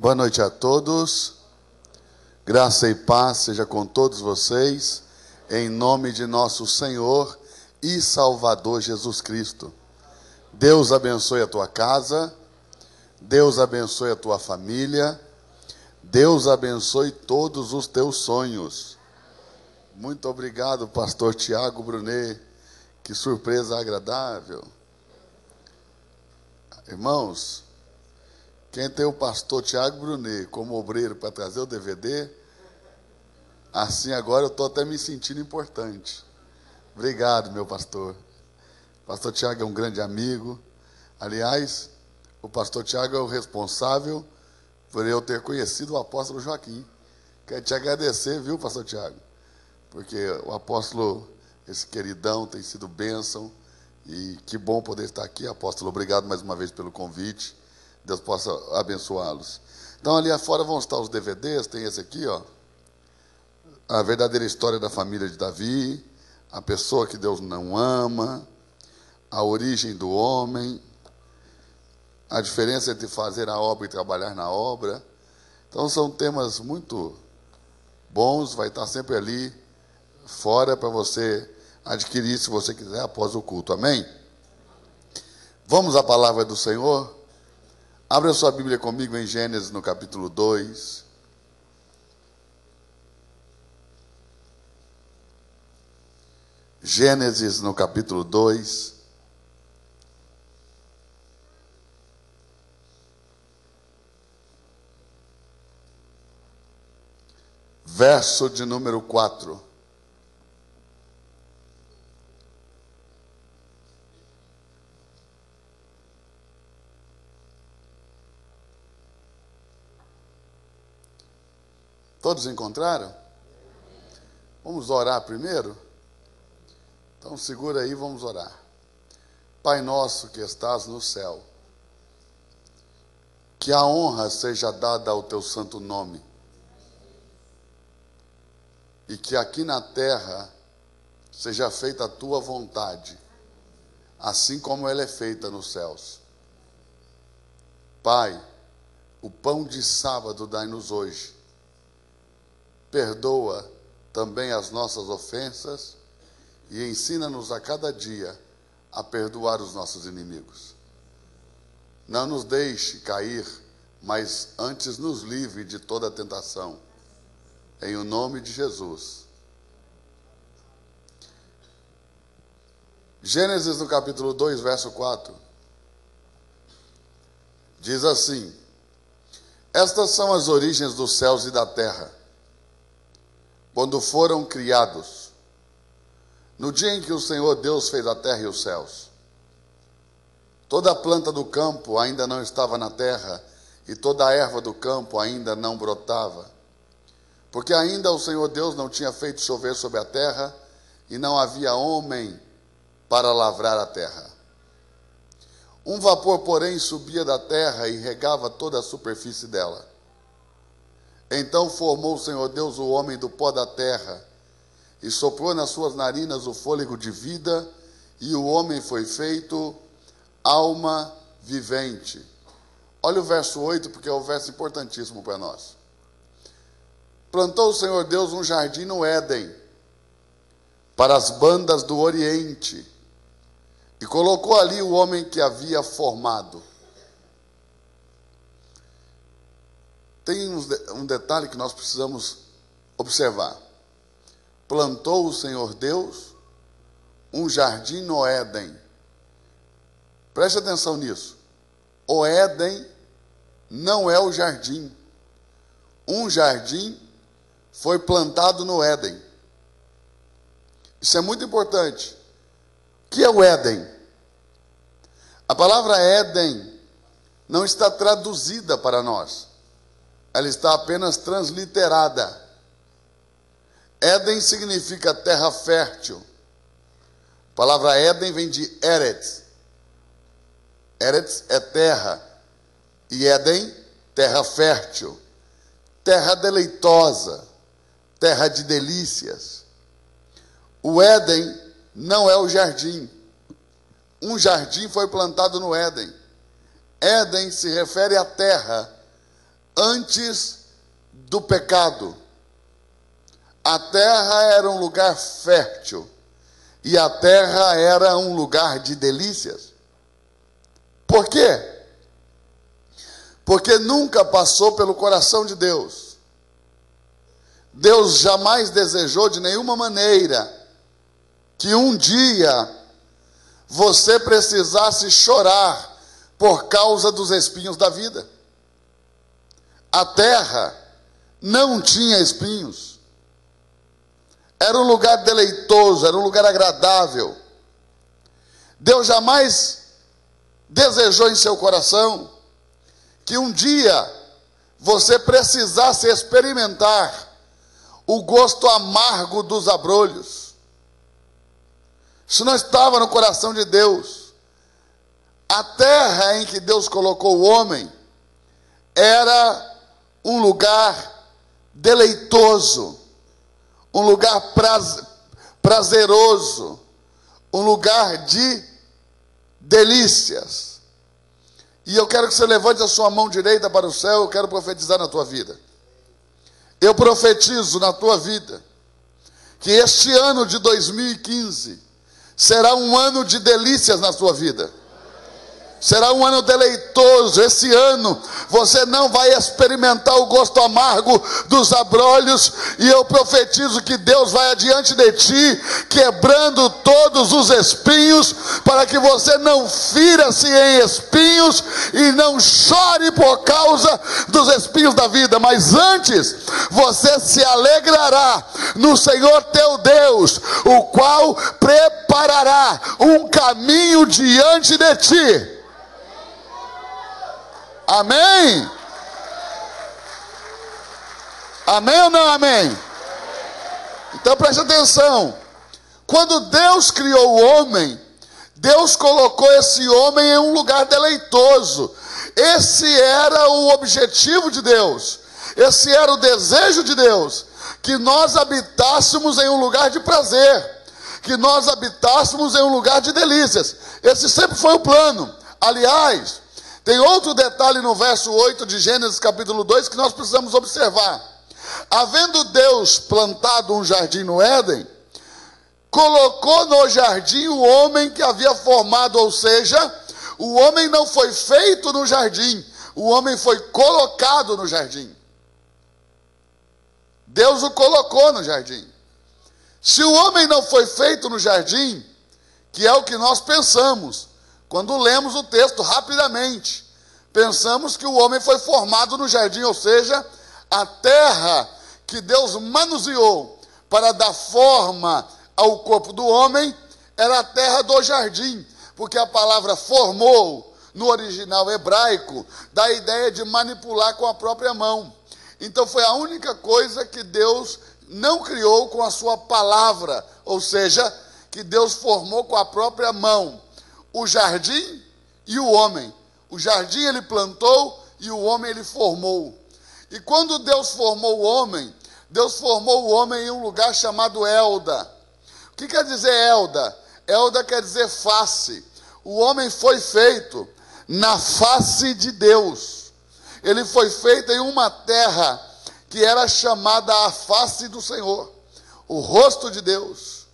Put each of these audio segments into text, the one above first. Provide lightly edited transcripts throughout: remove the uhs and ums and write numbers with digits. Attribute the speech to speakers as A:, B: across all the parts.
A: Boa noite a todos. Graça e paz seja com todos vocês, em nome de nosso Senhor e Salvador Jesus Cristo. Deus abençoe a tua casa, Deus abençoe a tua família, Deus abençoe todos os teus sonhos. Muito obrigado, pastor Tiago Brunet. Que surpresa agradável. Irmãos, quem tem o pastor Tiago Brunet como obreiro para trazer o DVD, assim agora eu estou até me sentindo importante. Obrigado, meu pastor. O pastor Tiago é um grande amigo. Aliás, o pastor Tiago é o responsável por eu ter conhecido o apóstolo Joaquim. Quero te agradecer, viu, pastor Tiago? Porque o apóstolo, esse queridão, tem sido bênção. E que bom poder estar aqui, apóstolo. Obrigado mais uma vez pelo convite. Deus possa abençoá-los. Então, ali afora vão estar os DVDs. Tem esse aqui, ó. A verdadeira história da família de Davi. A pessoa que Deus não ama. A origem do homem. A diferença entre fazer a obra e trabalhar na obra. Então, são temas muito bons. Vai estar sempre ali fora para você adquirir, se você quiser, após o culto. Amém? Vamos à palavra do Senhor? Abra sua Bíblia comigo em Gênesis, no capítulo 2. Gênesis, no capítulo 2. Verso de número 4. Todos encontraram? Vamos orar primeiro? Então segura aí, vamos orar. Pai nosso que estás no céu, que a honra seja dada ao teu santo nome, e que aqui na terra seja feita a tua vontade, assim como ela é feita nos céus. Pai, o pão de sábado dai-nos hoje. Perdoa também as nossas ofensas e ensina-nos a cada dia a perdoar os nossos inimigos. Não nos deixe cair, mas antes nos livre de toda tentação. Em o nome de Jesus. Gênesis, no capítulo 2, verso 4. Diz assim: estas são as origens dos céus e da terra, quando foram criados, no dia em que o Senhor Deus fez a terra e os céus. Toda a planta do campo ainda não estava na terra, e toda a erva do campo ainda não brotava, porque ainda o Senhor Deus não tinha feito chover sobre a terra, e não havia homem para lavrar a terra. Um vapor, porém, subia da terra e regava toda a superfície dela. Então formou o Senhor Deus o homem do pó da terra, e soprou nas suas narinas o fôlego de vida, e o homem foi feito alma vivente. Olha o verso 8, porque é um verso importantíssimo para nós. Plantou o Senhor Deus um jardim no Éden, para as bandas do Oriente, e colocou ali o homem que havia formado. Tem um detalhe que nós precisamos observar. Plantou o Senhor Deus um jardim no Éden. Preste atenção nisso. O Éden não é o jardim. Um jardim foi plantado no Éden. Isso é muito importante. O que é o Éden? A palavra Éden não está traduzida para nós. Ela está apenas transliterada. Éden significa terra fértil. A palavra Éden vem de Eretz. Eretz é terra. E Éden, terra fértil. Terra deleitosa. Terra de delícias. O Éden não é o jardim. Um jardim foi plantado no Éden. Éden se refere à terra antes do pecado, a terra era um lugar fértil e a terra era um lugar de delícias. Por quê? Porque nunca passou pelo coração de Deus. Deus jamais desejou de nenhuma maneira que um dia você precisasse chorar por causa dos espinhos da vida. A terra não tinha espinhos. Era um lugar deleitoso, era um lugar agradável. Deus jamais desejou em seu coração que um dia você precisasse experimentar o gosto amargo dos abrolhos. Isso não estava no coração de Deus. A terra em que Deus colocou o homem era um lugar deleitoso, um lugar prazeroso, um lugar de delícias. E eu quero que você levante a sua mão direita para o céu. Eu quero profetizar na tua vida. Eu profetizo na tua vida que este ano de 2015 será um ano de delícias na sua vida. Será um ano deleitoso. Esse ano você não vai experimentar o gosto amargo dos abrolhos. E eu profetizo que Deus vai adiante de ti, quebrando todos os espinhos, para que você não fira-se em espinhos e não chore por causa dos espinhos da vida. Mas antes, você se alegrará no Senhor teu Deus, o qual preparará um caminho diante de ti. Amém? Amém ou não amém? Então preste atenção. Quando Deus criou o homem, Deus colocou esse homem em um lugar deleitoso. Esse era o objetivo de Deus. Esse era o desejo de Deus. Que nós habitássemos em um lugar de prazer. Que nós habitássemos em um lugar de delícias. Esse sempre foi o plano. Aliás, tem outro detalhe no verso 8 de Gênesis capítulo 2 que nós precisamos observar. Havendo Deus plantado um jardim no Éden, colocou no jardim o homem que havia formado, ou seja, o homem não foi feito no jardim, o homem foi colocado no jardim. Deus o colocou no jardim. Se o homem não foi feito no jardim, que é o que nós pensamos, quando lemos o texto rapidamente, pensamos que o homem foi formado no jardim, ou seja, a terra que Deus manuseou para dar forma ao corpo do homem era a terra do jardim, porque a palavra formou, no original hebraico, dá a ideia de manipular com a própria mão. Então foi a única coisa que Deus não criou com a sua palavra, ou seja, que Deus formou com a própria mão. O jardim e o homem. O jardim ele plantou e o homem ele formou. E quando Deus formou o homem, Deus formou o homem em um lugar chamado Elda. O que quer dizer Elda? Elda quer dizer face. O homem foi feito na face de Deus. Ele foi feito em uma terra que era chamada a face do Senhor, o rosto de Deus.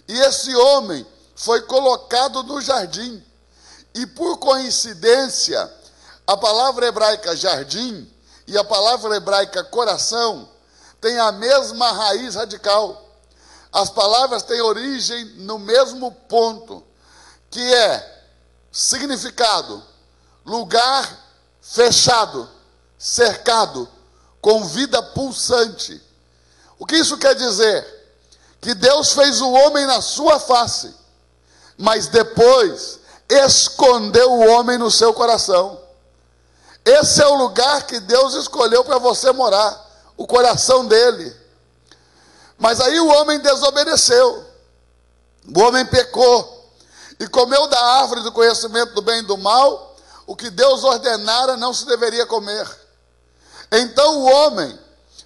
A: E esse homem foi colocado no jardim. E por coincidência, a palavra hebraica jardim e a palavra hebraica coração têm a mesma raiz radical. As palavras têm origem no mesmo ponto, que é significado, lugar fechado, cercado, com vida pulsante. O que isso quer dizer? Que Deus fez o homem na sua face, mas depois escondeu o homem no seu coração. Esse é o lugar que Deus escolheu para você morar, o coração dele. Mas aí o homem desobedeceu, o homem pecou, e comeu da árvore do conhecimento do bem e do mal, o que Deus ordenara não se deveria comer. Então o homem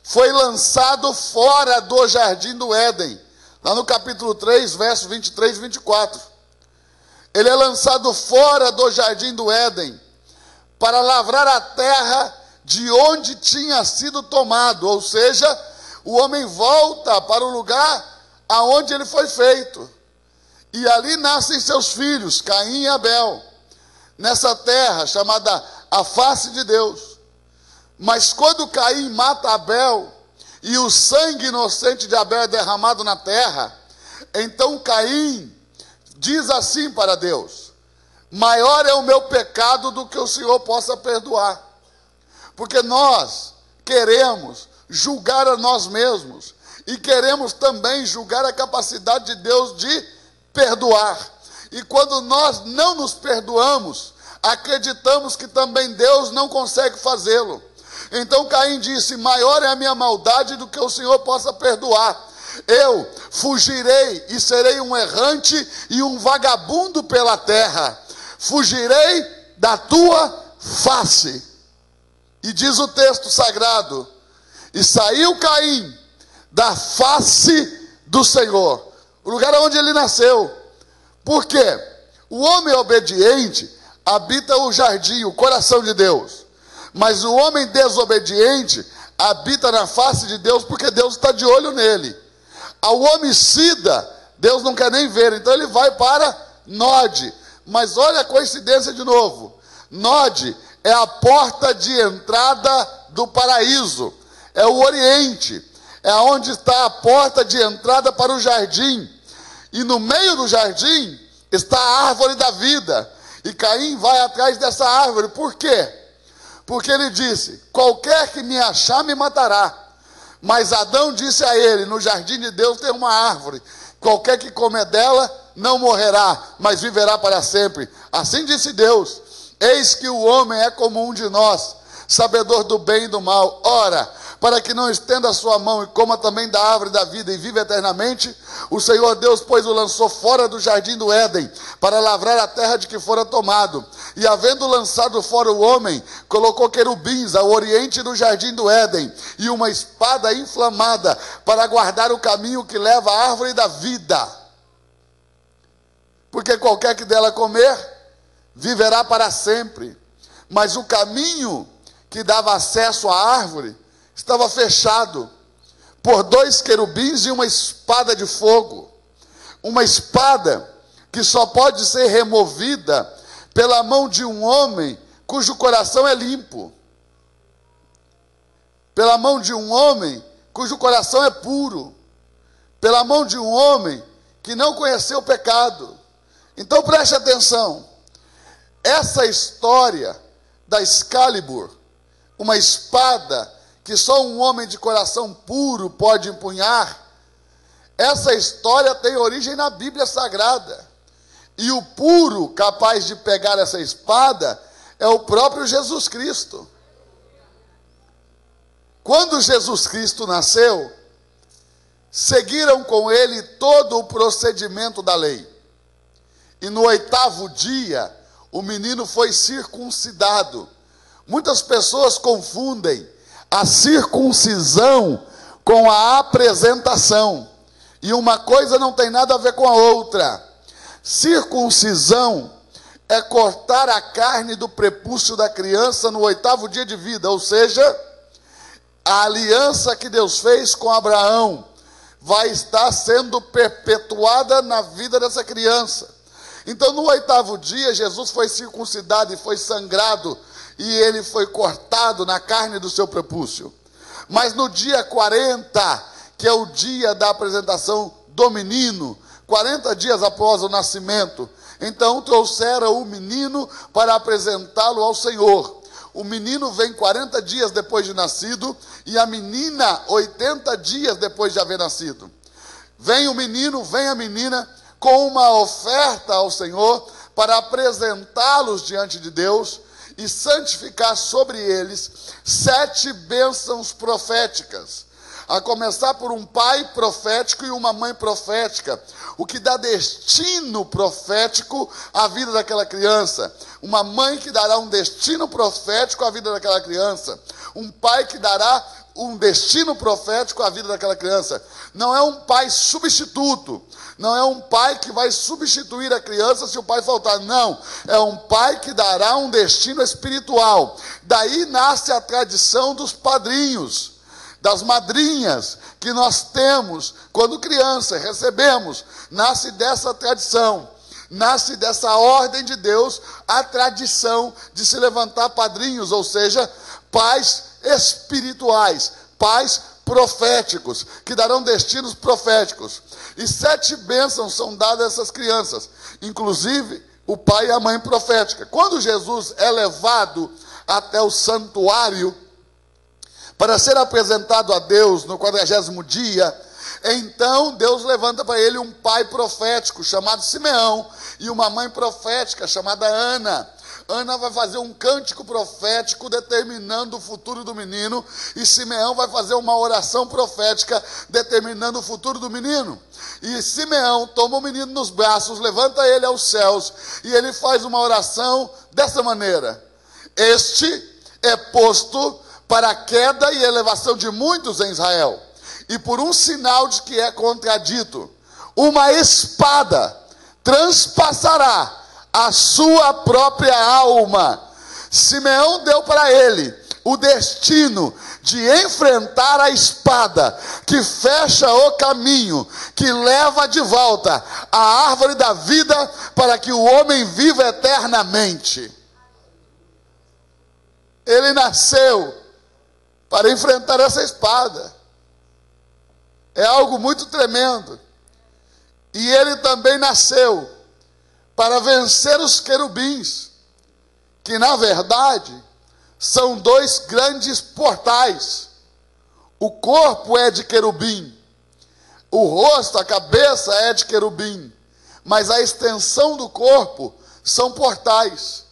A: foi lançado fora do jardim do Éden, lá no capítulo 3, versos 23 e 24. Ele é lançado fora do jardim do Éden, para lavrar a terra de onde tinha sido tomado, ou seja, o homem volta para o lugar aonde ele foi feito. E ali nascem seus filhos, Caim e Abel, nessa terra chamada a face de Deus. Mas quando Caim mata Abel, e o sangue inocente de Abel é derramado na terra, então Caim diz assim para Deus: maior é o meu pecado do que o Senhor possa perdoar. Porque nós queremos julgar a nós mesmos, e queremos também julgar a capacidade de Deus de perdoar. E quando nós não nos perdoamos, acreditamos que também Deus não consegue fazê-lo. Então Caim disse: maior é a minha maldade do que o Senhor possa perdoar. Eu fugirei e serei um errante e um vagabundo pela terra. Fugirei da tua face. E diz o texto sagrado: e saiu Caim da face do Senhor, o lugar onde ele nasceu. Por quê? O homem obediente habita o jardim, o coração de Deus. Mas o homem desobediente habita na face de Deus, porque Deus está de olho nele. Ao homicida, Deus não quer nem ver, então ele vai para Nod. Mas olha a coincidência de novo. Nod é a porta de entrada do paraíso. É o Oriente. É onde está a porta de entrada para o jardim. E no meio do jardim está a árvore da vida. E Caim vai atrás dessa árvore. Por quê? Porque ele disse: qualquer que me achar me matará. Mas Adão disse a ele: no jardim de Deus tem uma árvore. Qualquer que comer dela não morrerá, mas viverá para sempre. Assim disse Deus: eis que o homem é como um de nós, sabedor do bem e do mal. Ora, para que não estenda a sua mão e coma também da árvore da vida e viva eternamente, o Senhor Deus, pois, o lançou fora do jardim do Éden, para lavrar a terra de que fora tomado. E havendo lançado fora o homem, colocou querubins ao oriente do jardim do Éden, e uma espada inflamada, para guardar o caminho que leva à árvore da vida. Porque qualquer que dela comer, viverá para sempre. Mas o caminho que dava acesso à árvore estava fechado por 2 querubins e uma espada de fogo. Uma espada que só pode ser removida pela mão de um homem cujo coração é limpo. Pela mão de um homem cujo coração é puro. Pela mão de um homem que não conheceu o pecado. Então preste atenção. Essa história da Excalibur, uma espada que só um homem de coração puro pode empunhar, essa história tem origem na Bíblia Sagrada. E o puro capaz de pegar essa espada é o próprio Jesus Cristo. Quando Jesus Cristo nasceu, seguiram com ele todo o procedimento da lei. E no 8º dia, o menino foi circuncidado. Muitas pessoas confundem a circuncisão com a apresentação. E uma coisa não tem nada a ver com a outra. Circuncisão é cortar a carne do prepúcio da criança no 8º dia de vida. Ou seja, a aliança que Deus fez com Abraão vai estar sendo perpetuada na vida dessa criança. Então no 8º dia, Jesus foi circuncidado e foi sangrado, e ele foi cortado na carne do seu prepúcio. Mas no dia 40, que é o dia da apresentação do menino, 40 dias após o nascimento, então trouxeram o menino para apresentá-lo ao Senhor. O menino vem 40 dias depois de nascido, e a menina 80 dias depois de haver nascido. Vem o menino, vem a menina, com uma oferta ao Senhor, para apresentá-los diante de Deus, e santificar sobre eles 7 bênçãos proféticas, a começar por um pai profético e uma mãe profética, o que dá destino profético à vida daquela criança, uma mãe que dará um destino profético à vida daquela criança, um pai que dará um destino profético à vida daquela criança. Não é um pai substituto. Não é um pai que vai substituir a criança se o pai faltar. Não. É um pai que dará um destino espiritual. Daí nasce a tradição dos padrinhos, das madrinhas que nós temos quando criança, recebemos. Nasce dessa tradição. Nasce dessa ordem de Deus a tradição de se levantar padrinhos, ou seja, pais espirituais, pais proféticos, que darão destinos proféticos. E 7 bênçãos são dadas a essas crianças, inclusive o pai e a mãe profética. Quando Jesus é levado até o santuário para ser apresentado a Deus no 40º dia, então Deus levanta para ele um pai profético chamado Simeão e uma mãe profética chamada Ana. Ana vai fazer um cântico profético determinando o futuro do menino, e Simeão vai fazer uma oração profética determinando o futuro do menino. E Simeão toma o menino nos braços, levanta ele aos céus, e ele faz uma oração dessa maneira: este é posto para a queda e elevação de muitos em Israel, e por um sinal de que é contradito, uma espada transpassará a sua própria alma. Simeão deu para ele o destino de enfrentar a espada que fecha o caminho, que leva de volta a árvore da vida para que o homem viva eternamente. Ele nasceu para enfrentar essa espada. É algo muito tremendo. E ele também nasceu para vencer os querubins, que na verdade são 2 grandes portais. O corpo é de querubim, o rosto, a cabeça é de querubim, mas a extensão do corpo são portais.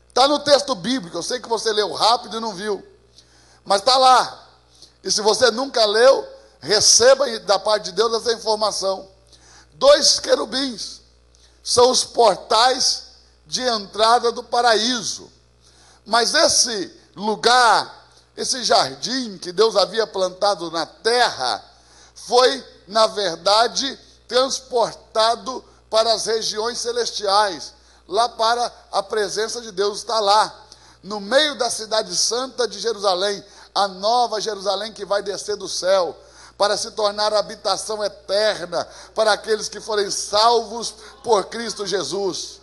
A: Está no texto bíblico, eu sei que você leu rápido e não viu, mas está lá. E se você nunca leu, receba da parte de Deus essa informação. 2 querubins são os portais de entrada do paraíso. Mas esse lugar, esse jardim que Deus havia plantado na terra, foi, na verdade, transportado para as regiões celestiais, lá para a presença de Deus. Está lá, no meio da cidade santa de Jerusalém, a nova Jerusalém que vai descer do céu, para se tornar a habitação eterna para aqueles que forem salvos por Cristo Jesus.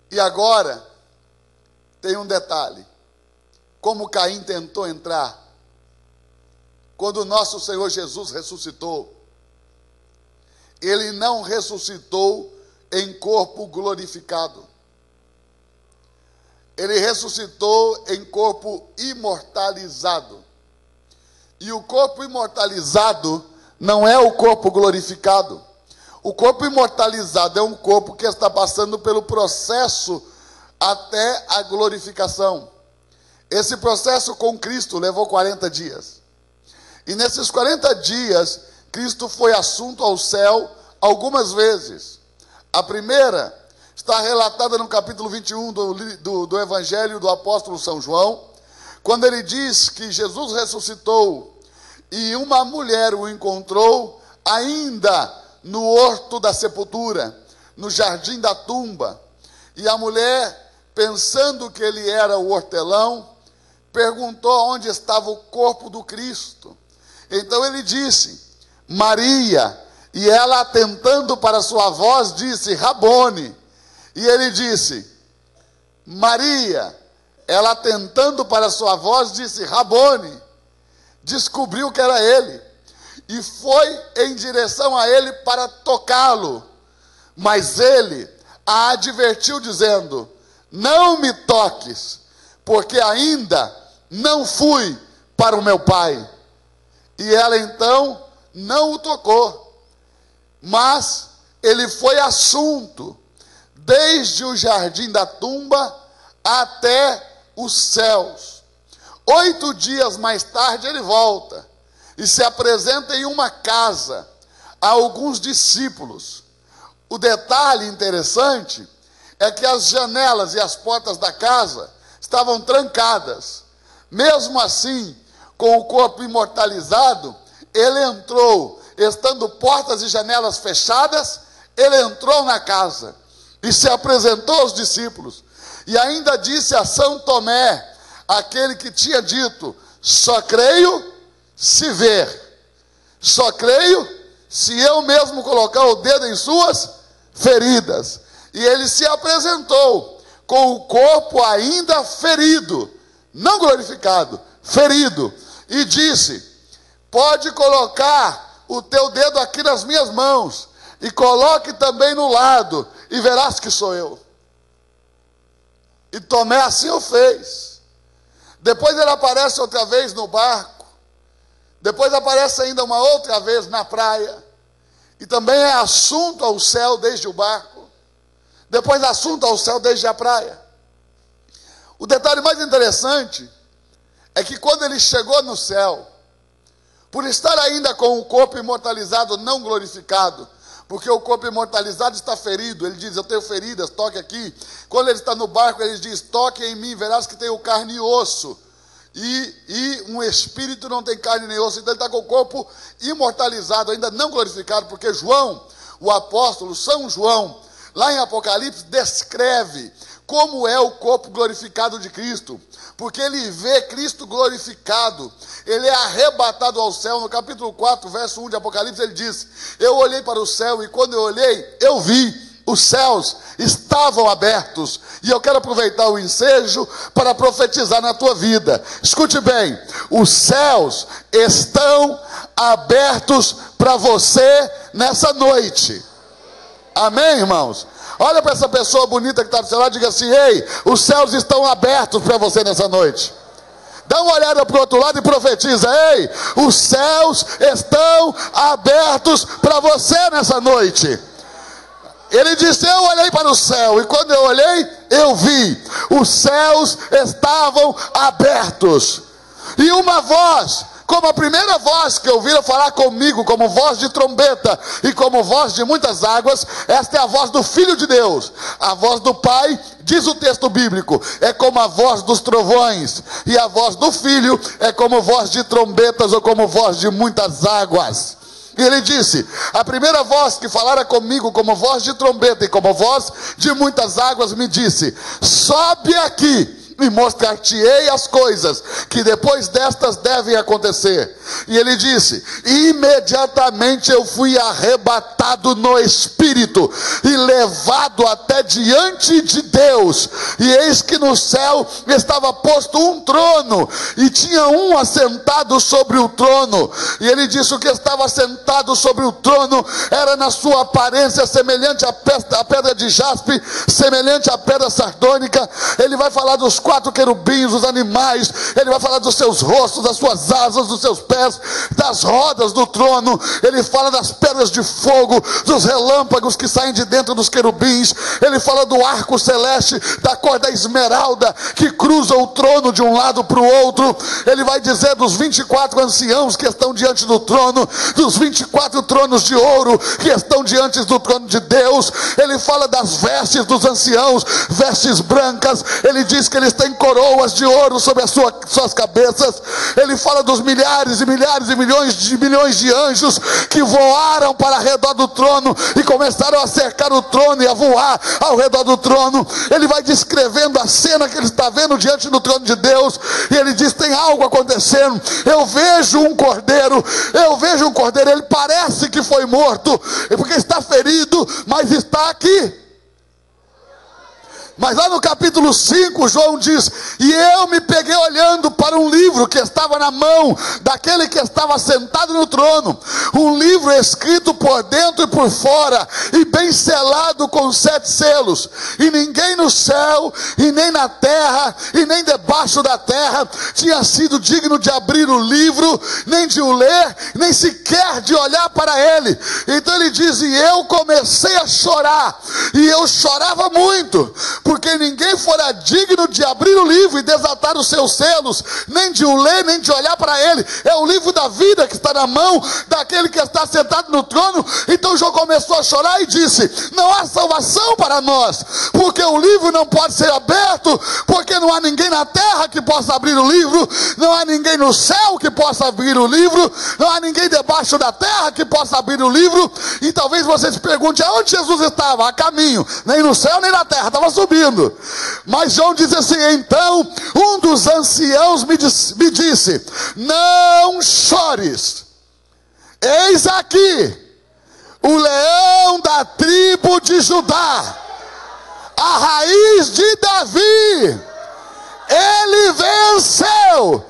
A: E agora, tem um detalhe: como Caim tentou entrar, quando o nosso Senhor Jesus ressuscitou, ele não ressuscitou em corpo glorificado, ele ressuscitou em corpo imortalizado. E o corpo imortalizado não é o corpo glorificado. O corpo imortalizado é um corpo que está passando pelo processo até a glorificação. Esse processo com Cristo levou 40 dias. E nesses 40 dias, Cristo foi assunto ao céu algumas vezes. A primeira está relatada no capítulo 21 do Evangelho do apóstolo São João, quando ele diz que Jesus ressuscitou e uma mulher o encontrou ainda no horto da sepultura, no jardim da tumba. E a mulher, pensando que ele era o hortelão, perguntou onde estava o corpo do Cristo. Então ele disse: Maria. E ela, atentando para sua voz, disse: Rabone. E ele disse: Maria. Ela, atentando para sua voz, disse: Rabone. Descobriu que era ele e foi em direção a ele para tocá-lo, mas ele a advertiu dizendo: não me toques, porque ainda não fui para o meu pai. E ela então não o tocou, mas ele foi assunto desde o jardim da tumba até os céus. 8 dias mais tarde ele volta e se apresenta em uma casa a alguns discípulos. O detalhe interessante é que as janelas e as portas da casa estavam trancadas. Mesmo assim, com o corpo imortalizado, ele entrou, estando portas e janelas fechadas, ele entrou na casa e se apresentou aos discípulos. E ainda disse a São Tomé, aquele que tinha dito: só creio se ver, só creio se eu mesmo colocar o dedo em suas feridas. E ele se apresentou com o corpo ainda ferido, não glorificado, ferido, e disse: pode colocar o teu dedo aqui nas minhas mãos, e coloque também no lado, e verás que sou eu. E Tomé assim o fez. Depois ele aparece outra vez no barco, depois aparece ainda uma outra vez na praia, e também é assunto ao céu desde o barco, depois assunto ao céu desde a praia. O detalhe mais interessante é que quando ele chegou no céu, por estar ainda com o corpo imortalizado não glorificado, porque o corpo imortalizado está ferido, ele diz: eu tenho feridas, toque aqui. Quando ele está no barco, ele diz: toque em mim, verás que tenho carne e osso, e um espírito não tem carne nem osso. Então ele está com o corpo imortalizado, ainda não glorificado, porque João, o apóstolo, São João, lá em Apocalipse, descreve como é o corpo glorificado de Cristo, porque ele vê Cristo glorificado, ele é arrebatado ao céu. No capítulo 4, verso 1 de Apocalipse, ele diz: eu olhei para o céu, e quando eu olhei, eu vi, os céus estavam abertos. E eu quero aproveitar o ensejo para profetizar na tua vida. Escute bem, os céus estão abertos para você nessa noite. Amém, irmãos? Olha para essa pessoa bonita que está do seu lado e diga assim: ei, os céus estão abertos para você nessa noite. Dá uma olhada para o outro lado e profetiza: ei, os céus estão abertos para você nessa noite. Ele disse: eu olhei para o céu, e quando eu olhei, eu vi, os céus estavam abertos, e uma voz, como a primeira voz que ouviram falar comigo, como voz de trombeta e como voz de muitas águas, esta é a voz do Filho de Deus. A voz do Pai, diz o texto bíblico, é como a voz dos trovões, e a voz do Filho é como voz de trombetas ou como voz de muitas águas. E ele disse: a primeira voz que falara comigo como voz de trombeta e como voz de muitas águas me disse: sobe aqui e mostrar-te-ei as coisas que depois destas devem acontecer. E ele disse: imediatamente eu fui arrebatado no Espírito e levado até diante de Deus, e eis que no céu estava posto um trono, e tinha um assentado sobre o trono. E ele disse: o que estava assentado sobre o trono era na sua aparência semelhante à pedra de jaspe, semelhante à pedra sardônica. Ele vai falar dos 4 querubins, os animais, ele vai falar dos seus rostos, das suas asas, dos seus pés, das rodas do trono. Ele fala das pedras de fogo, dos relâmpagos que saem de dentro dos querubins. Ele fala do arco celeste, da cor da esmeralda, que cruza o trono de um lado para o outro. Ele vai dizer dos 24 anciãos que estão diante do trono, dos 24 tronos de ouro que estão diante do trono de Deus. Ele fala das vestes dos anciãos, vestes brancas. Ele diz que eles têm coroas de ouro sobre as suas cabeças. Ele fala dos milhares e milhares e milhões de anjos que voaram para ao redor do trono e começaram a cercar o trono e a voar ao redor do trono. Ele vai descrevendo a cena que ele está vendo diante do trono de Deus, e ele diz: tem algo acontecendo. Eu vejo um cordeiro, ele parece que foi morto, porque está ferido, mas está aqui. Mas lá no capítulo 5, João diz: e eu me peguei olhando para um livro que estava na mão daquele que estava sentado no trono, um livro escrito por dentro e por fora, e bem selado com 7 selos, e ninguém no céu, e nem na terra, e nem debaixo da terra, tinha sido digno de abrir o livro, nem de o ler, nem sequer de olhar para ele. Então ele diz: e eu comecei a chorar, e eu chorava muito, porque ninguém fora digno de abrir o livro e desatar os seus selos, nem de o ler, nem de olhar para ele. É o livro da vida que está na mão daquele que está sentado no trono. Então João começou a chorar e disse: não há salvação para nós, porque o livro não pode ser aberto, porque não há ninguém na terra que possa abrir o livro, não há ninguém no céu que possa abrir o livro, não há ninguém debaixo da terra que possa abrir o livro. E talvez você se pergunte aonde Jesus estava, a caminho, nem no céu nem na terra, estava subindo. Mas João diz assim: então um dos anciãos me disse: não chores, eis aqui o leão da tribo de Judá, a raiz de Davi, ele venceu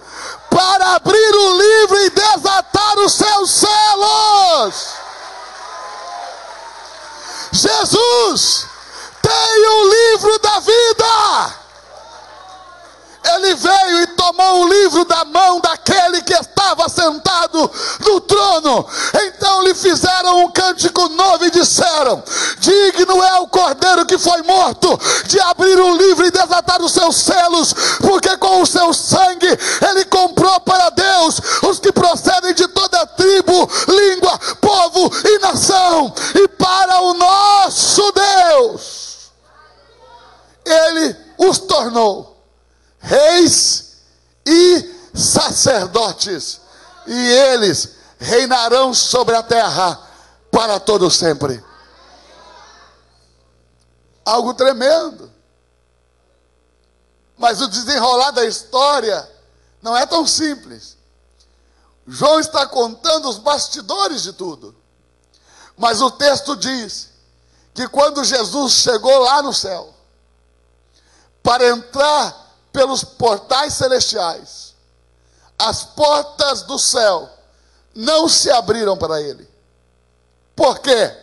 A: para abrir o livro e desatar os seus selos. Jesus tem o livro da vida. Ele veio e tomou o livro da mão daquele que estava sentado no trono. Então lhe fizeram um cântico novo e disseram: digno é o cordeiro que foi morto de abrir o livro e desatar os seus selos, porque com o seu sangue ele comprou para Deus os que procedem de toda tribo, língua, povo e nação. E para o nosso Deus ele os tornou reis e sacerdotes, e eles reinarão sobre a terra para todo sempre. Algo tremendo. Mas o desenrolar da história não é tão simples. João está contando os bastidores de tudo. Mas o texto diz que quando Jesus chegou lá no céu, para entrar pelos portais celestiais, as portas do céu não se abriram para ele. Por quê?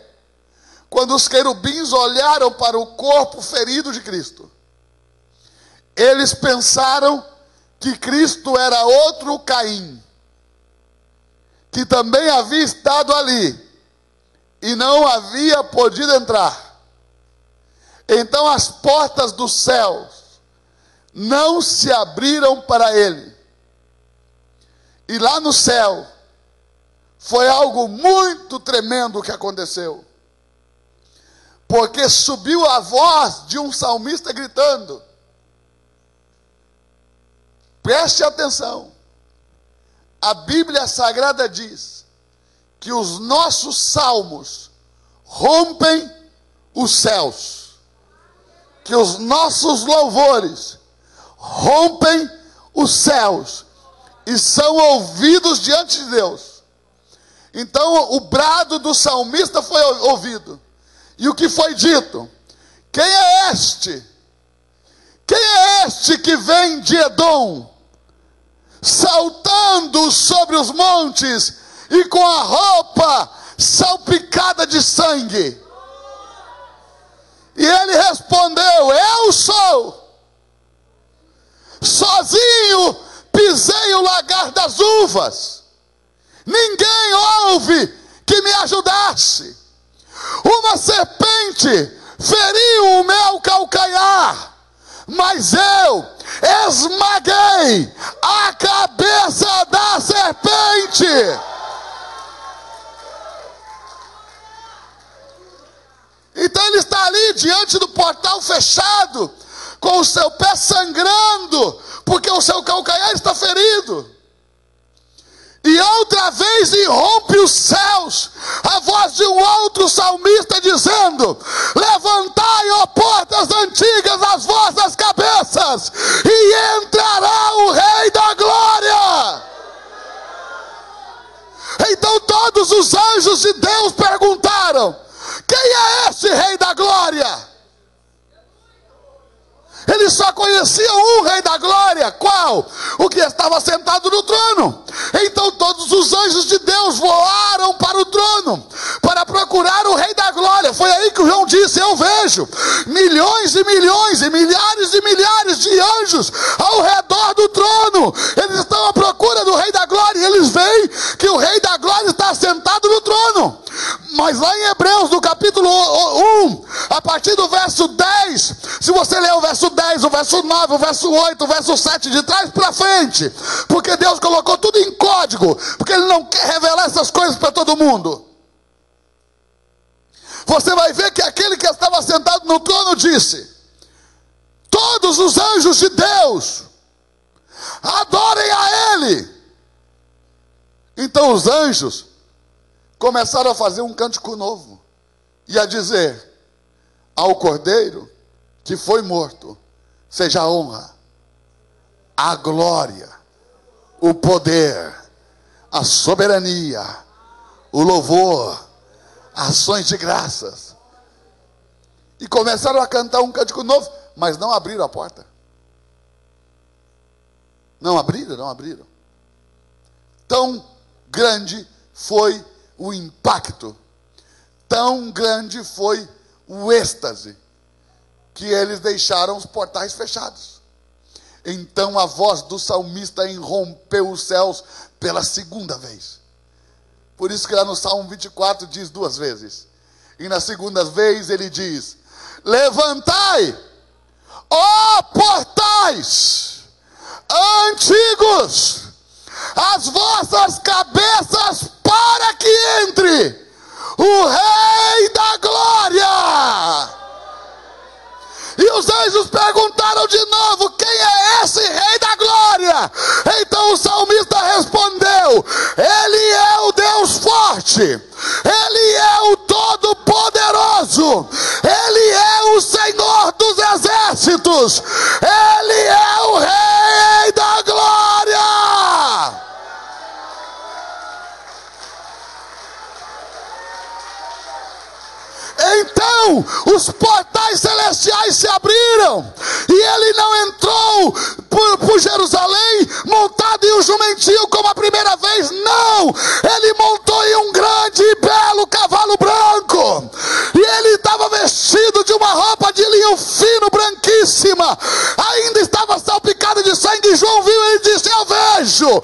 A: Quando os querubins olharam para o corpo ferido de Cristo, eles pensaram que Cristo era outro Caim, que também havia estado ali e não havia podido entrar. Então as portas do céu não se abriram para ele. E lá no céu foi algo muito tremendo que aconteceu, porque subiu a voz de um salmista gritando. Preste atenção, a Bíblia Sagrada diz que os nossos salmos rompem os céus, que os nossos louvores rompem os céus e são ouvidos diante de Deus. Então o brado do salmista foi ouvido. E o que foi dito? Quem é este? Quem é este que vem de Edom, saltando sobre os montes e com a roupa salpicada de sangue? E ele respondeu: eu sou. Sozinho pisei o lagar das uvas, ninguém houve que me ajudasse. Uma serpente feriu o meu calcanhar, mas eu esmaguei a cabeça da serpente. Então ele está ali diante do portal fechado, com o seu pé sangrando, porque o seu calcanhar está ferido. E outra vez irrompe os céus a voz de um outro salmista dizendo: levantai, ó portas antigas, as vossas cabeças, e entrará o Rei da Glória. Então todos os anjos de Deus perguntaram: quem é esse Rei da Glória? Eles só conheciam um Rei da Glória. Qual? O que estava sentado no trono. Então todos os anjos de Deus voaram para o trono para procurar o Rei da Glória. Foi aí que o João disse: eu vejo milhões e milhões e milhares de anjos ao redor do trono. Eles estão à procura do Rei da Glória, e eles veem que o Rei da Glória está sentado no trono. Mas lá em Hebreus, no capítulo 1, a partir do verso 10, se você ler o verso 10, o verso 9, o verso 8, o verso 7, de trás para frente, porque Deus colocou tudo em código, porque Ele não quer revelar essas coisas para todo mundo. Você vai ver que aquele que estava sentado no trono disse: todos os anjos de Deus adorem a Ele. Então os anjos começaram a fazer um cântico novo e a dizer: ao Cordeiro que foi morto seja a honra, a glória, o poder, a soberania, o louvor, ações de graças. E começaram a cantar um cântico novo, mas não abriram a porta. Não abriram. Tão grande foi o impacto, tão grande foi o êxtase, que eles deixaram os portais fechados. Então a voz do salmista irrompeu os céus pela segunda vez. Por isso que lá no Salmo 24 diz 2 vezes. E na segunda vez ele diz: levantai, ó portais antigos, as vossas cabeças, para que entre o Rei da Glória. E os anjos perguntaram de novo: quem é esse Rei da Glória? Então o salmista respondeu: Ele é o Deus forte, Ele é o Todo-Poderoso, Ele é o Senhor dos Exércitos, Ele é o Rei da Glória. Então os portais celestiais se abriram, e ele não entrou por Jerusalém montado em um jumentinho como a primeira vez, não, ele montou em um grande e belo cavalo branco, e ele estava vestido de uma roupa de linho fino, branquíssima, ainda estava salpicado de sangue. João viu e disse: eu vejo,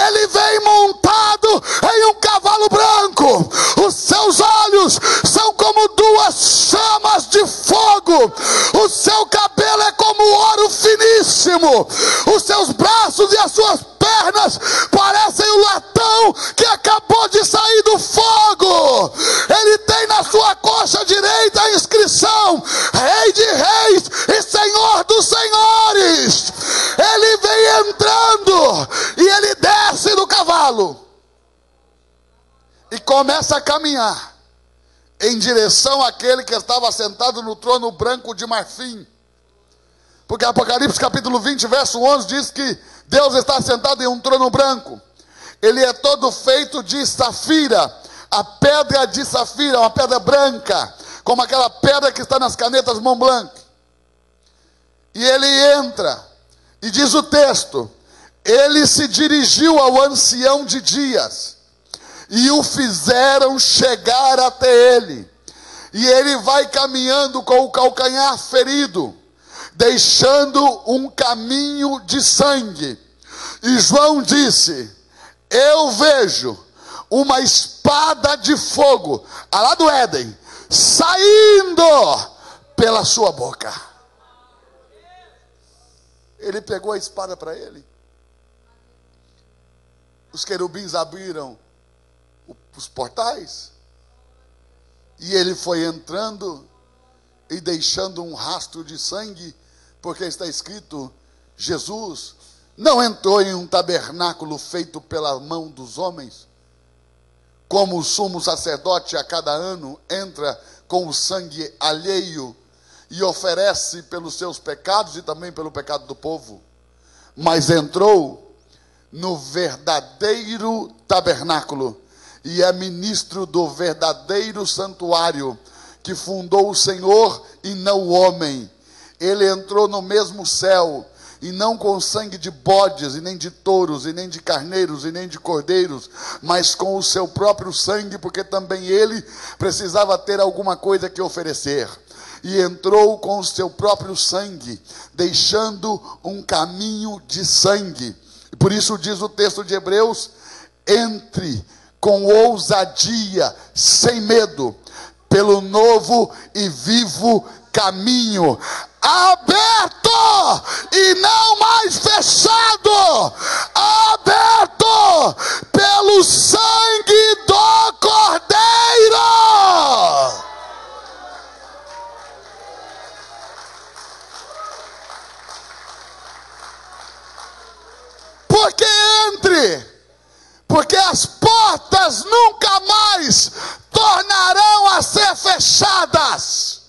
A: ele vem montado em um cavalo branco, os seus olhos são como duas chamas de fogo, o seu cabelo é como ouro finíssimo, os seus braços e as suas pernas parecem o latão que acabou de sair do fogo. Ele tem na sua coxa direita a inscrição: Rei de Reis e Senhor dos Senhores. Ele vem entrando e ele desce do cavalo e começa a caminhar em direção àquele que estava sentado no trono branco de marfim. Porque Apocalipse capítulo 20, verso 11 diz que Deus está sentado em um trono branco. Ele é todo feito de safira, a pedra de safira, uma pedra branca, como aquela pedra que está nas canetas Montblanc. E ele entra, e diz o texto: ele se dirigiu ao ancião de dias, e o fizeram chegar até ele. E ele vai caminhando com o calcanhar ferido, deixando um caminho de sangue. E João disse: eu vejo uma espada de fogo, lá do Éden, saindo pela sua boca. Ele pegou a espada para ele. Os querubins abriram os portais, e ele foi entrando e deixando um rastro de sangue, porque está escrito: Jesus não entrou em um tabernáculo feito pela mão dos homens, como o sumo sacerdote a cada ano entra com o sangue alheio e oferece pelos seus pecados e também pelo pecado do povo, mas entrou no verdadeiro tabernáculo, e é ministro do verdadeiro santuário, que fundou o Senhor e não o homem. Ele entrou no mesmo céu, e não com sangue de bodes, e nem de touros, e nem de carneiros, e nem de cordeiros, mas com o seu próprio sangue, porque também ele precisava ter alguma coisa que oferecer. E entrou com o seu próprio sangue, deixando um caminho de sangue. E por isso diz o texto de Hebreus: entre com ousadia, sem medo, pelo novo e vivo caminho, aberto e não mais fechado, aberto pelo sangue do Cordeiro. Porque as portas nunca mais tornarão a ser fechadas.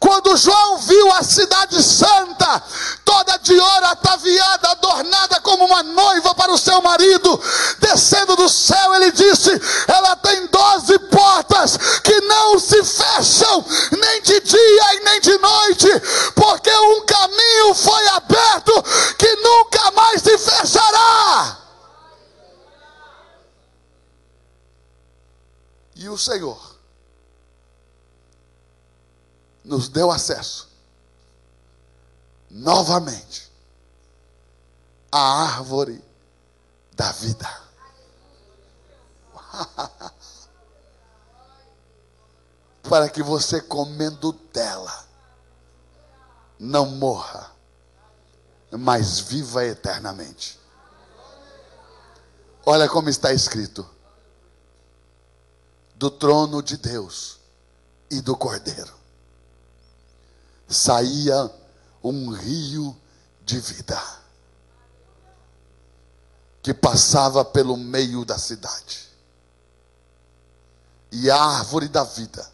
A: Quando João viu a cidade santa, toda de ouro, ataviada, adornada como uma noiva para o seu marido, descendo do céu, ele disse: ela tem 12 portas que não se fecham, nem de dia e nem de noite, porque um caminho foi aberto que nunca mais se fechará. E o Senhor nos deu acesso novamente à árvore da vida. Para que você, comendo dela, não morra, mas viva eternamente. Olha como está escrito: do trono de Deus e do Cordeiro saía um rio de vida, que passava pelo meio da cidade. E a árvore da vida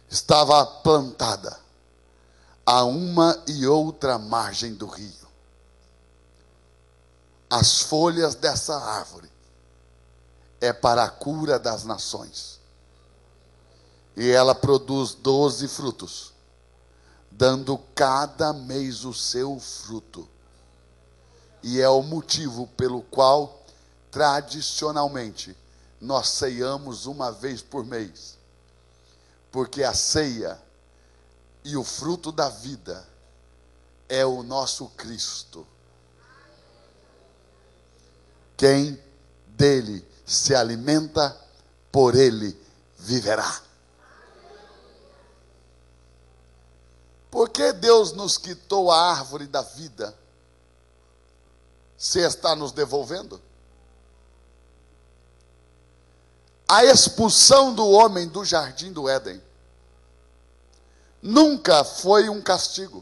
A: estava plantada a uma e outra margem do rio. As folhas dessa árvore é para a cura das nações. E ela produz 12 frutos, dando cada mês o seu fruto. E é o motivo pelo qual, tradicionalmente, nós ceiamos uma vez por mês. Porque a ceia e o fruto da vida é o nosso Cristo. Quem dele se alimenta, por ele viverá. Por que Deus nos quitou a árvore da vida, se está nos devolvendo? A expulsão do homem do jardim do Éden nunca foi um castigo.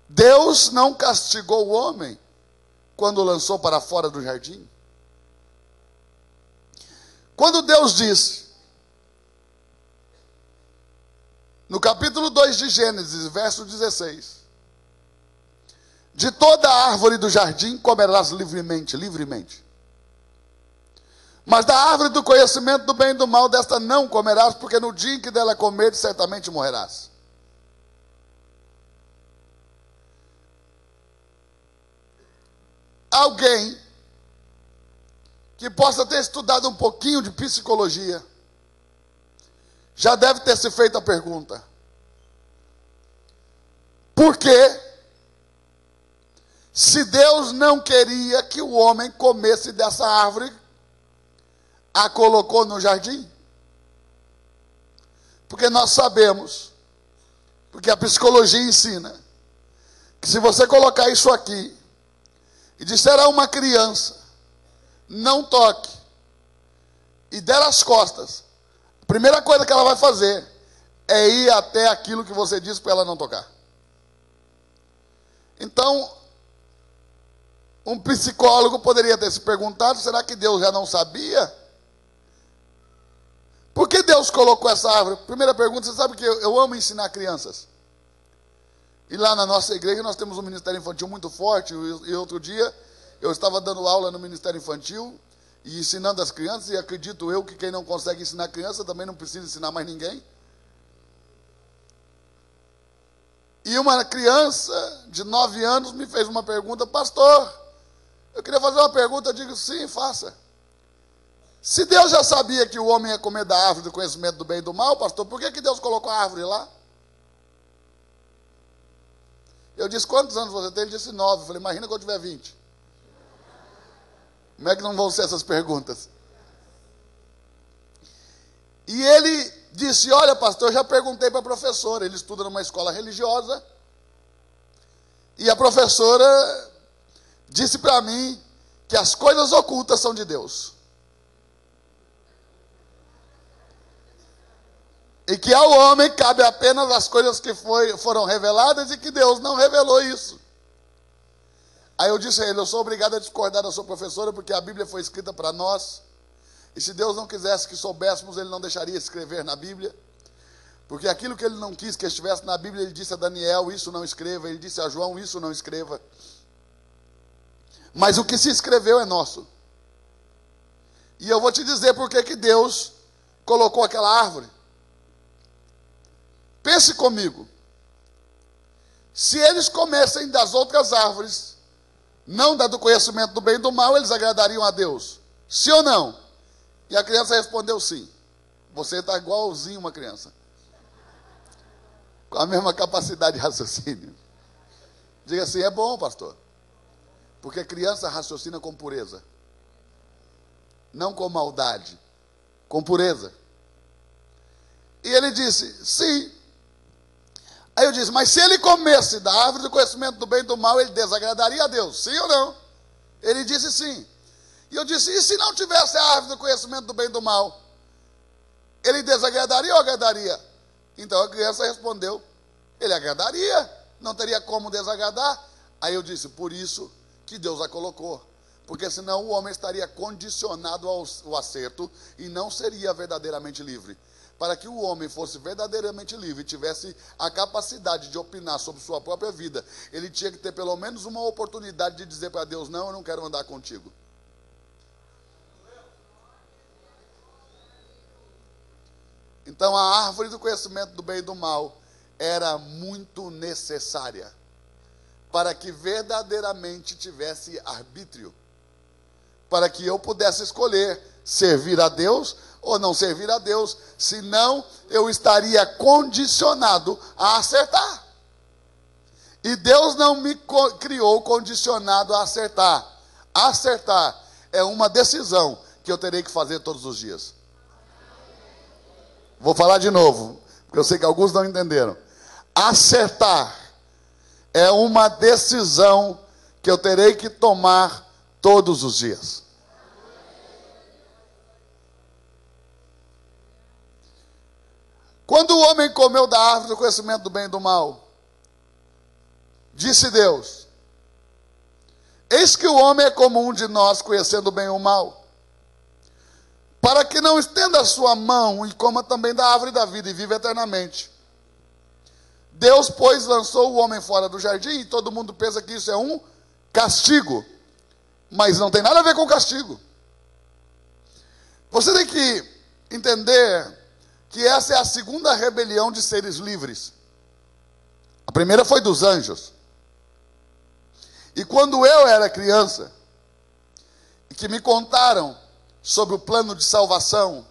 A: Deus não castigou o homem quando o lançou para fora do jardim. Quando Deus disse, no capítulo 2 de Gênesis, verso 16: de toda a árvore do jardim comerás livremente, livremente. Mas da árvore do conhecimento do bem e do mal, desta não comerás, porque no dia em que dela comeres, certamente morrerás. Alguém que possa ter estudado um pouquinho de psicologia já deve ter se feito a pergunta: por que, se Deus não queria que o homem comesse dessa árvore, a colocou no jardim? Porque nós sabemos, porque a psicologia ensina, que se você colocar isso aqui e disser a uma criança, não toque, e der as costas, a primeira coisa que ela vai fazer é ir até aquilo que você disse para ela não tocar. Então, um psicólogo poderia ter se perguntado: será que Deus já não sabia? Por que Deus colocou essa árvore? Primeira pergunta: você sabe que eu amo ensinar crianças. E lá na nossa igreja nós temos um ministério infantil muito forte. E outro dia eu estava dando aula no ministério infantil e ensinando as crianças, e acredito eu que quem não consegue ensinar criança também não precisa ensinar mais ninguém. E uma criança de 9 anos me fez uma pergunta: pastor, eu queria fazer uma pergunta. Eu digo: sim, faça. Se Deus já sabia que o homem ia comer da árvore do conhecimento do bem e do mal, pastor, por que Deus colocou a árvore lá? Eu disse: quantos anos você tem? Ele disse: 9. Eu falei: imagina quando eu tiver 20. Como é que não vão ser essas perguntas? E ele disse, olha pastor, eu já perguntei para a professora, ele estuda numa escola religiosa, e a professora disse para mim que as coisas ocultas são de Deus. E que ao homem cabe apenas as coisas que foram reveladas e que Deus não revelou isso. Aí eu disse a ele, eu sou obrigado a discordar da sua professora porque a Bíblia foi escrita para nós. E se Deus não quisesse que soubéssemos, Ele não deixaria escrever na Bíblia. Porque aquilo que Ele não quis que estivesse na Bíblia, Ele disse a Daniel, isso não escreva. Ele disse a João, isso não escreva. Mas o que se escreveu é nosso. E eu vou te dizer por que Deus colocou aquela árvore. Pense comigo. Se eles comessem das outras árvores, não da do conhecimento do bem e do mal, eles agradariam a Deus. Sim ou não? E a criança respondeu sim. Você está igualzinho uma criança. Com a mesma capacidade de raciocínio. Diga assim, é bom, pastor. Porque criança raciocina com pureza. Não com maldade. Com pureza. E ele disse, sim. Aí eu disse, mas se ele comesse da árvore do conhecimento do bem e do mal, ele desagradaria a Deus, sim ou não? Ele disse sim. E eu disse, e se não tivesse a árvore do conhecimento do bem e do mal? Ele desagradaria ou agradaria? Então a criança respondeu, ele agradaria, não teria como desagradar. Aí eu disse, por isso que Deus a colocou. Porque senão o homem estaria condicionado ao acerto e não seria verdadeiramente livre. Para que o homem fosse verdadeiramente livre e tivesse a capacidade de opinar sobre sua própria vida, ele tinha que ter pelo menos uma oportunidade de dizer para Deus, não, eu não quero andar contigo. Então a árvore do conhecimento do bem e do mal era muito necessária para que verdadeiramente tivesse arbítrio, para que eu pudesse escolher servir a Deus ou não servir a Deus, senão eu estaria condicionado a acertar. E Deus não me criou condicionado a acertar. Acertar é uma decisão que eu terei que fazer todos os dias. Vou falar de novo, porque eu sei que alguns não entenderam. Acertar é uma decisão que eu terei que tomar todos os dias. Quando o homem comeu da árvore do conhecimento do bem e do mal, disse Deus, eis que o homem é como um de nós, conhecendo o bem e o mal, para que não estenda a sua mão e coma também da árvore da vida e viva eternamente. Deus, pois, lançou o homem fora do jardim, e todo mundo pensa que isso é um castigo, mas não tem nada a ver com castigo. Você tem que entender que essa é a segunda rebelião de seres livres. A primeira foi dos anjos. E quando eu era criança, e que me contaram sobre o plano de salvação,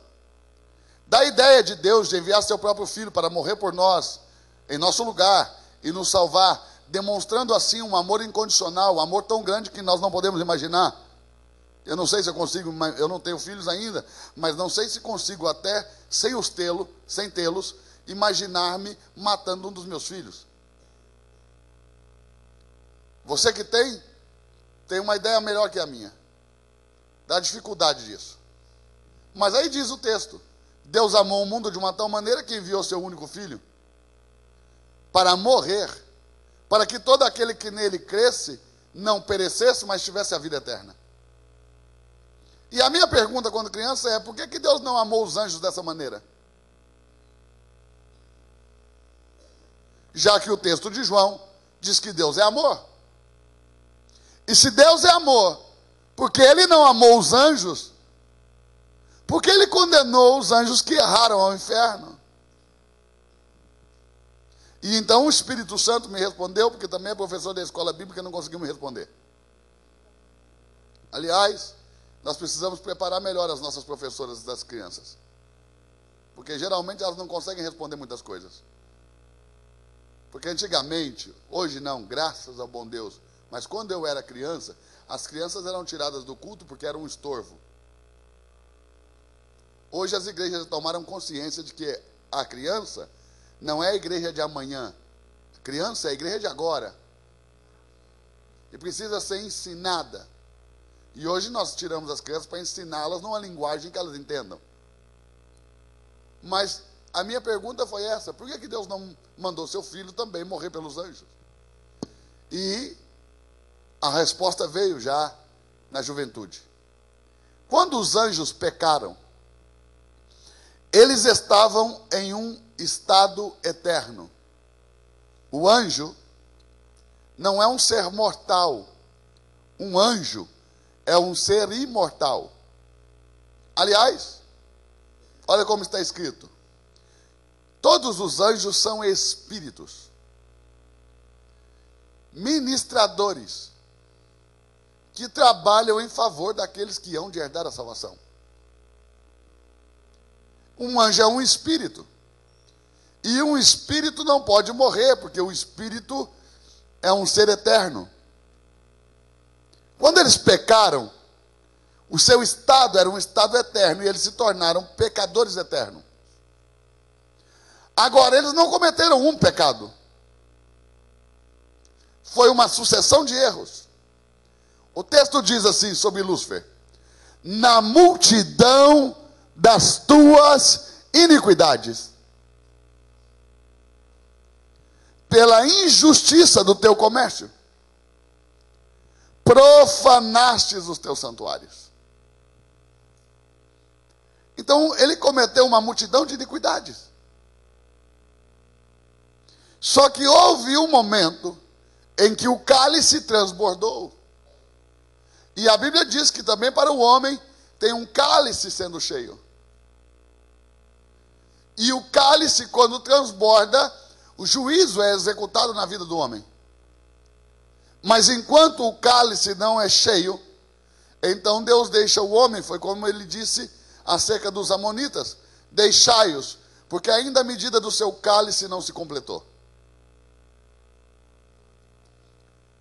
A: da ideia de Deus de enviar seu próprio Filho para morrer por nós, em nosso lugar, e nos salvar, demonstrando assim um amor incondicional, um amor tão grande que nós não podemos imaginar. Eu não sei se eu consigo, eu não tenho filhos ainda, mas não sei se consigo até, sem tê-los, imaginar-me matando um dos meus filhos. Você que tem uma ideia melhor que a minha, da dificuldade disso. Mas aí diz o texto, Deus amou o mundo de uma tal maneira que enviou seu único filho, para morrer, para que todo aquele que nele cresce, não perecesse, mas tivesse a vida eterna. E a minha pergunta quando criança é, por que Deus não amou os anjos dessa maneira? Já que o texto de João diz que Deus é amor. E se Deus é amor, porque Ele não amou os anjos, porque Ele condenou os anjos que erraram ao inferno? E então o Espírito Santo me respondeu, porque também é professor da escola bíblica e não conseguiu me responder. Aliás, nós precisamos preparar melhor as nossas professoras das crianças. Porque geralmente elas não conseguem responder muitas coisas. Porque antigamente, hoje não, graças ao bom Deus, Mas quando eu era criança, as crianças eram tiradas do culto porque eram um estorvo. Hoje as igrejas tomaram consciência de que a criança não é a igreja de amanhã. A criança é a igreja de agora. E precisa ser ensinada. E hoje nós tiramos as crianças para ensiná-las numa linguagem que elas entendam. Mas a minha pergunta foi essa: por que Deus não mandou seu filho também morrer pelos anjos? E a resposta veio já na juventude. Quando os anjos pecaram, eles estavam em um estado eterno. O anjo não é um ser mortal. Um anjo é um ser imortal. Aliás, olha como está escrito: todos os anjos são espíritos, ministradores, que trabalham em favor daqueles que hão de herdar a salvação. Um anjo é um espírito. E um espírito não pode morrer, porque o espírito é um ser eterno. Quando eles pecaram, o seu estado era um estado eterno, e eles se tornaram pecadores eternos. Agora, eles não cometeram um pecado. Foi uma sucessão de erros. O texto diz assim sobre Lúcifer: na multidão das tuas iniquidades, pela injustiça do teu comércio, profanastes os teus santuários. Então, ele cometeu uma multidão de iniquidades. Só que houve um momento em que o cálice transbordou. E a Bíblia diz que também para o homem tem um cálice sendo cheio. E o cálice, quando transborda, o juízo é executado na vida do homem. Mas enquanto o cálice não é cheio, então Deus deixa o homem, foi como ele disse acerca dos amonitas: deixai-os, porque ainda a medida do seu cálice não se completou.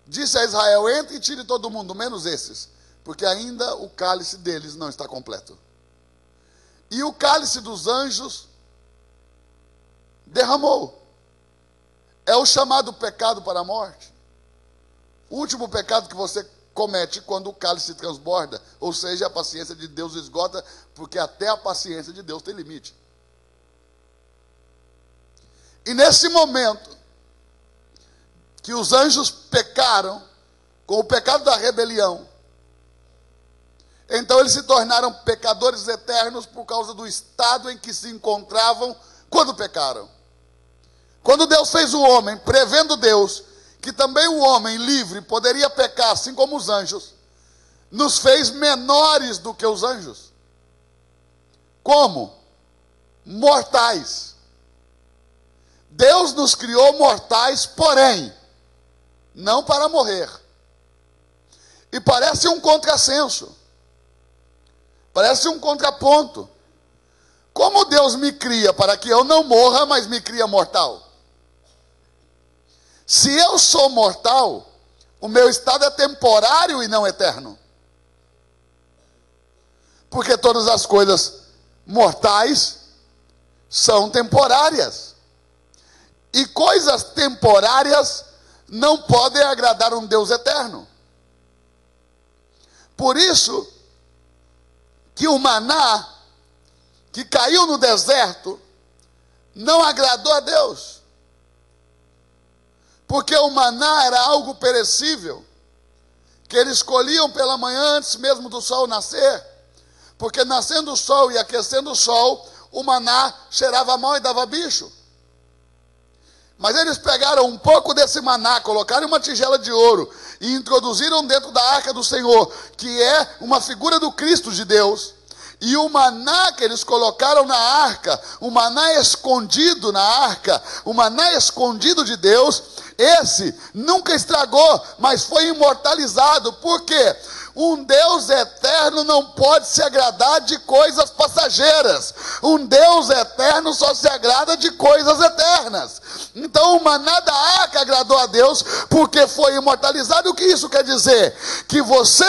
A: Disse a Israel: entre e tire todo mundo, menos esses, porque ainda o cálice deles não está completo. E o cálice dos anjos derramou. É o chamado pecado para a morte. O último pecado que você comete quando o cálice transborda, ou seja, a paciência de Deus esgota, porque até a paciência de Deus tem limite. E nesse momento que os anjos pecaram, com o pecado da rebelião, então eles se tornaram pecadores eternos por causa do estado em que se encontravam quando pecaram. Quando Deus fez o homem, prevendo Deus que também o homem livre poderia pecar, assim como os anjos, nos fez menores do que os anjos. Como? Mortais. Deus nos criou mortais, porém, não para morrer. E parece um contrassenso. Parece um contraponto. Como Deus me cria para que eu não morra, mas me cria mortal? Se eu sou mortal, o meu estado é temporário e não eterno. Porque todas as coisas mortais são temporárias. E coisas temporárias não podem agradar um Deus eterno. Por isso que o maná que caiu no deserto não agradou a Deus. Porque o maná era algo perecível, que eles colhiam pela manhã antes mesmo do sol nascer. Porque nascendo o sol e aquecendo o sol, o maná cheirava mal e dava bicho. Mas eles pegaram um pouco desse maná, colocaram em uma tigela de ouro e introduziram dentro da arca do Senhor, que é uma figura do Cristo de Deus. E o maná que eles colocaram na arca, o maná escondido na arca, o maná escondido de Deus, esse nunca estragou, mas foi imortalizado. Por quê? Um Deus eterno não pode se agradar de coisas passageiras. Um Deus eterno só se agrada de coisas eternas. Então o maná da arca agradou a Deus, porque foi imortalizado. O que isso quer dizer? Que você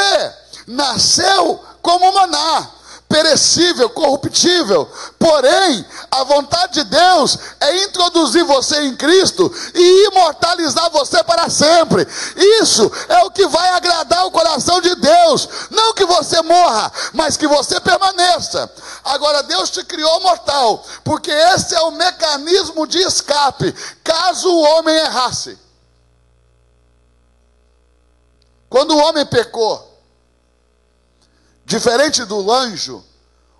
A: nasceu como maná, perecível, corruptível. Porém, a vontade de Deus é introduzir você em Cristo e imortalizar você para sempre. Isso é o que vai agradar o coração de Deus. Não que você morra, mas que você permaneça. Agora, Deus te criou mortal, porque esse é o mecanismo de escape, caso o homem errasse. Quando o homem pecou, diferente do anjo,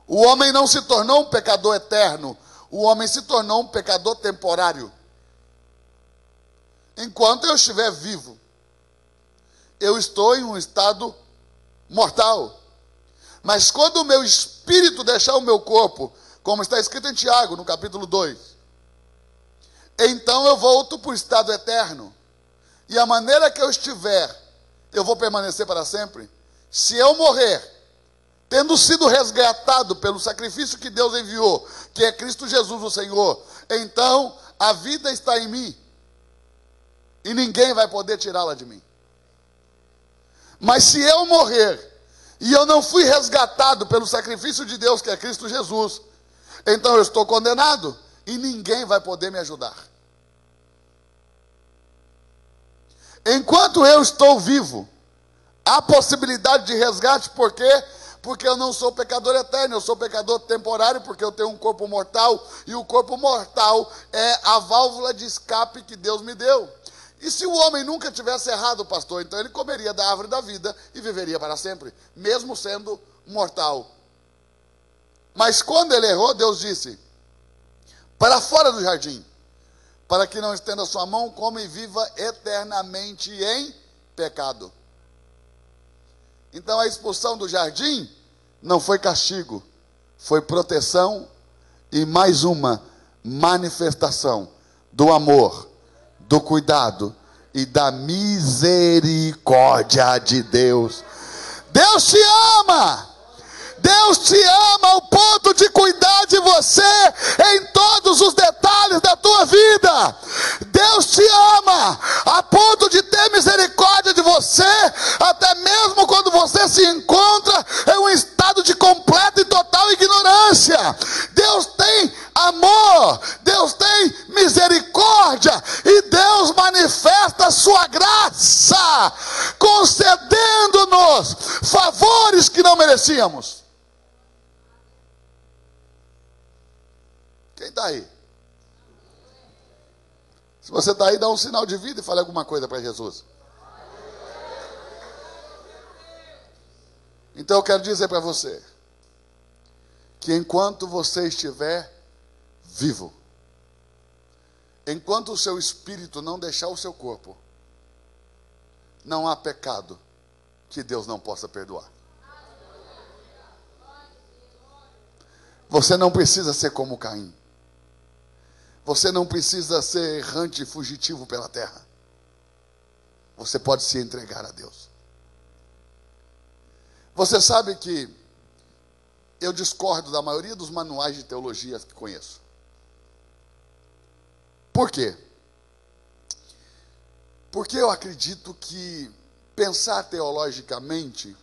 A: o homem não se tornou um pecador eterno, o homem se tornou um pecador temporário. Enquanto eu estiver vivo, eu estou em um estado mortal. Mas quando o meu espírito deixar o meu corpo, como está escrito em Tiago, no capítulo 2, então eu volto para o estado eterno. E a maneira que eu estiver, eu vou permanecer para sempre. Se eu morrer, tendo sido resgatado pelo sacrifício que Deus enviou, que é Cristo Jesus o Senhor, então a vida está em mim, e ninguém vai poder tirá-la de mim. Mas se eu morrer, e eu não fui resgatado pelo sacrifício de Deus, que é Cristo Jesus, então eu estou condenado, e ninguém vai poder me ajudar. Enquanto eu estou vivo, há possibilidade de resgate. Por quê? Porque eu não sou pecador eterno, eu sou pecador temporário, porque eu tenho um corpo mortal, e o corpo mortal é a válvula de escape que Deus me deu. E se o homem nunca tivesse errado, pastor, então ele comeria da árvore da vida e viveria para sempre, mesmo sendo mortal. Mas quando ele errou, Deus disse: para fora do jardim, para que não estenda a sua mão, coma e viva eternamente em pecado. Então a expulsão do jardim não foi castigo, foi proteção e mais uma manifestação do amor, do cuidado e da misericórdia de Deus. Deus te ama! Deus te ama ao ponto de cuidar de você em todos os detalhes da tua vida. Deus te ama a ponto de ter misericórdia de você, até mesmo quando você se encontra em um estado de completa e total ignorância. Deus tem amor, Deus tem misericórdia, e Deus manifesta a sua graça, concedendo-nos favores que não merecíamos. Quem está aí? Se você está aí, dá um sinal de vida e fale alguma coisa para Jesus. Então eu quero dizer para você que enquanto você estiver vivo, enquanto o seu espírito não deixar o seu corpo, não há pecado que Deus não possa perdoar. Você não precisa ser como Caim. Você não precisa ser errante e fugitivo pela terra. Você pode se entregar a Deus. Você sabe que eu discordo da maioria dos manuais de teologia que conheço. Por quê? Porque eu acredito que pensar teologicamente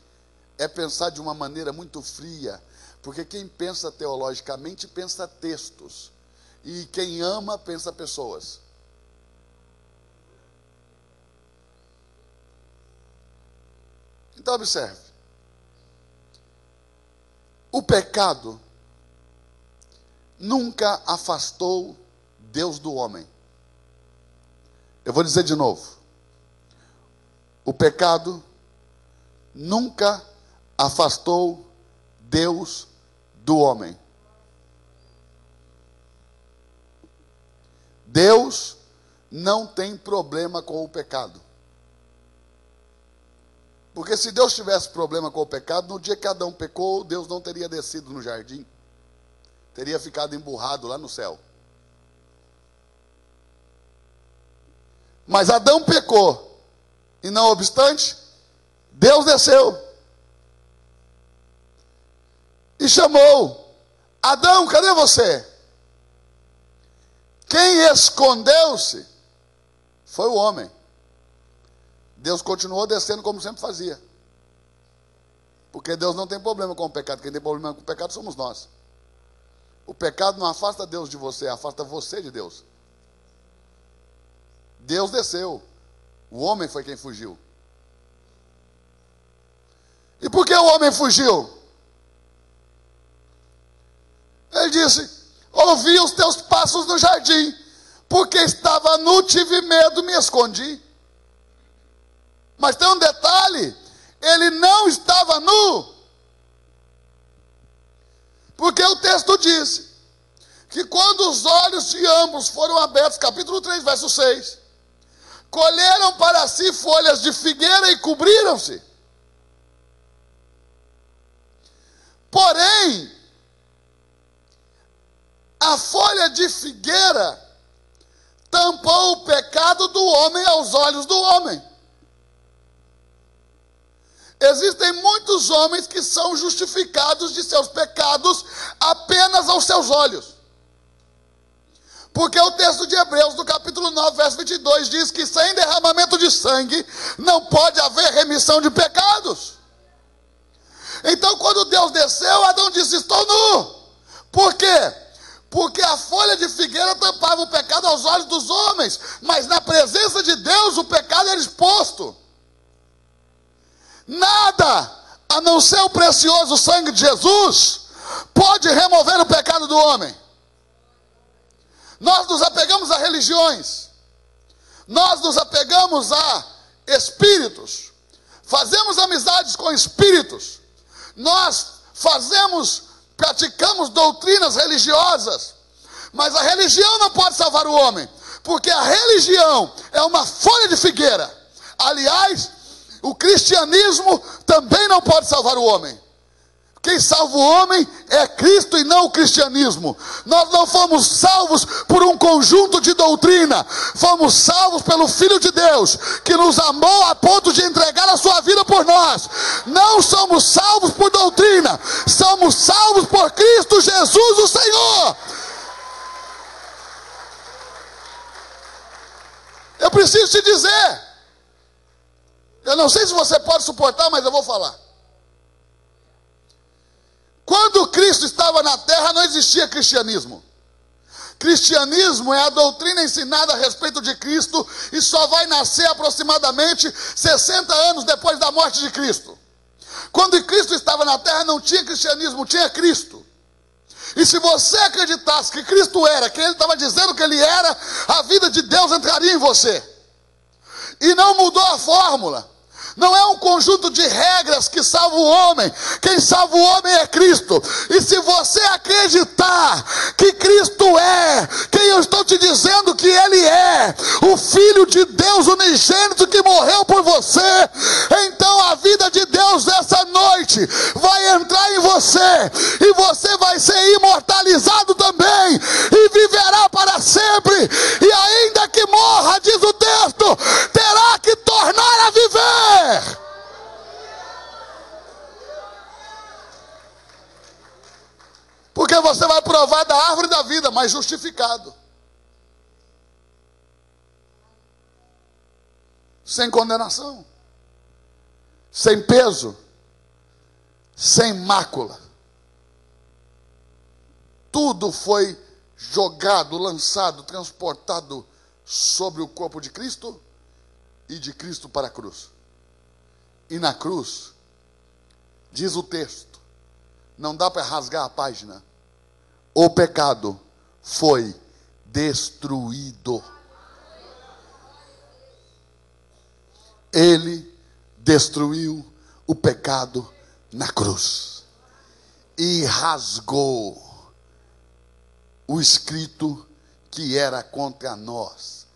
A: é pensar de uma maneira muito fria. Porque quem pensa teologicamente pensa textos. E quem ama pensa pessoas. Então observe. O pecado nunca afastou Deus do homem. Eu vou dizer de novo. O pecado nunca afastou Deus do homem. Deus não tem problema com o pecado. Porque se Deus tivesse problema com o pecado, no dia que Adão pecou, Deus não teria descido no jardim. Teria ficado emburrado lá no céu. Mas Adão pecou. E não obstante, Deus desceu. E chamou: Adão, cadê você? Quem escondeu-se foi o homem. Deus continuou descendo como sempre fazia. Porque Deus não tem problema com o pecado. Quem tem problema com o pecado somos nós. O pecado não afasta Deus de você, afasta você de Deus. Deus desceu. O homem foi quem fugiu. E por que o homem fugiu? Ele disse: ouvi os teus passos no jardim, porque estava nu, tive medo, me escondi. Mas tem um detalhe: ele não estava nu. Porque o texto diz que quando os olhos de ambos foram abertos, capítulo 3, verso 6, colheram para si folhas de figueira e cobriram-se. Porém, a folha de figueira tampou o pecado do homem aos olhos do homem. Existem muitos homens que são justificados de seus pecados apenas aos seus olhos. Porque o texto de Hebreus, no capítulo 9, verso 22, diz que sem derramamento de sangue não pode haver remissão de pecados. Então, quando Deus desceu, Adão disse: estou nu. Por quê? Porque a folha de figueira tampava o pecado aos olhos dos homens, mas na presença de Deus o pecado era exposto. Nada, a não ser o precioso sangue de Jesus, pode remover o pecado do homem. Nós nos apegamos a religiões, nós nos apegamos a espíritos, fazemos amizades com espíritos, nós praticamos doutrinas religiosas, mas a religião não pode salvar o homem, porque a religião é uma folha de figueira. Aliás, o cristianismo também não pode salvar o homem. Quem salva o homem é Cristo e não o cristianismo. Nós não fomos salvos por um conjunto de doutrina. Fomos salvos pelo Filho de Deus, que nos amou a ponto de entregar a sua vida por nós. Não somos salvos por doutrina. Somos salvos por Cristo Jesus, o Senhor. Eu preciso te dizer. Eu não sei se você pode suportar, mas eu vou falar. Quando Cristo estava na terra, não existia cristianismo. Cristianismo é a doutrina ensinada a respeito de Cristo e só vai nascer aproximadamente 60 anos depois da morte de Cristo. Quando Cristo estava na terra, não tinha cristianismo, tinha Cristo. E se você acreditasse que Cristo era quem ele estava dizendo que ele era, a vida de Deus entraria em você. E não mudou a fórmula. Não é um conjunto de regras que salva o homem. Quem salva o homem é Cristo. E se você acreditar que Cristo é quem eu estou te dizendo que Ele é, o Filho de Deus unigênito que morreu por você, então a vida de Deus essa noite vai entrar em você. E você vai ser imortalizado também. E viverá para sempre. E ainda que morra, diz o texto, terá que tornar a viver. Porque você vai provar da árvore da vida, mas justificado, sem condenação, sem peso, sem mácula. Tudo foi jogado, lançado, transportado sobre o corpo de Cristo e de Cristo para a cruz. E na cruz, diz o texto, não dá para rasgar a página, o pecado foi destruído. Ele destruiu o pecado na cruz e rasgou o escrito que era contra nós,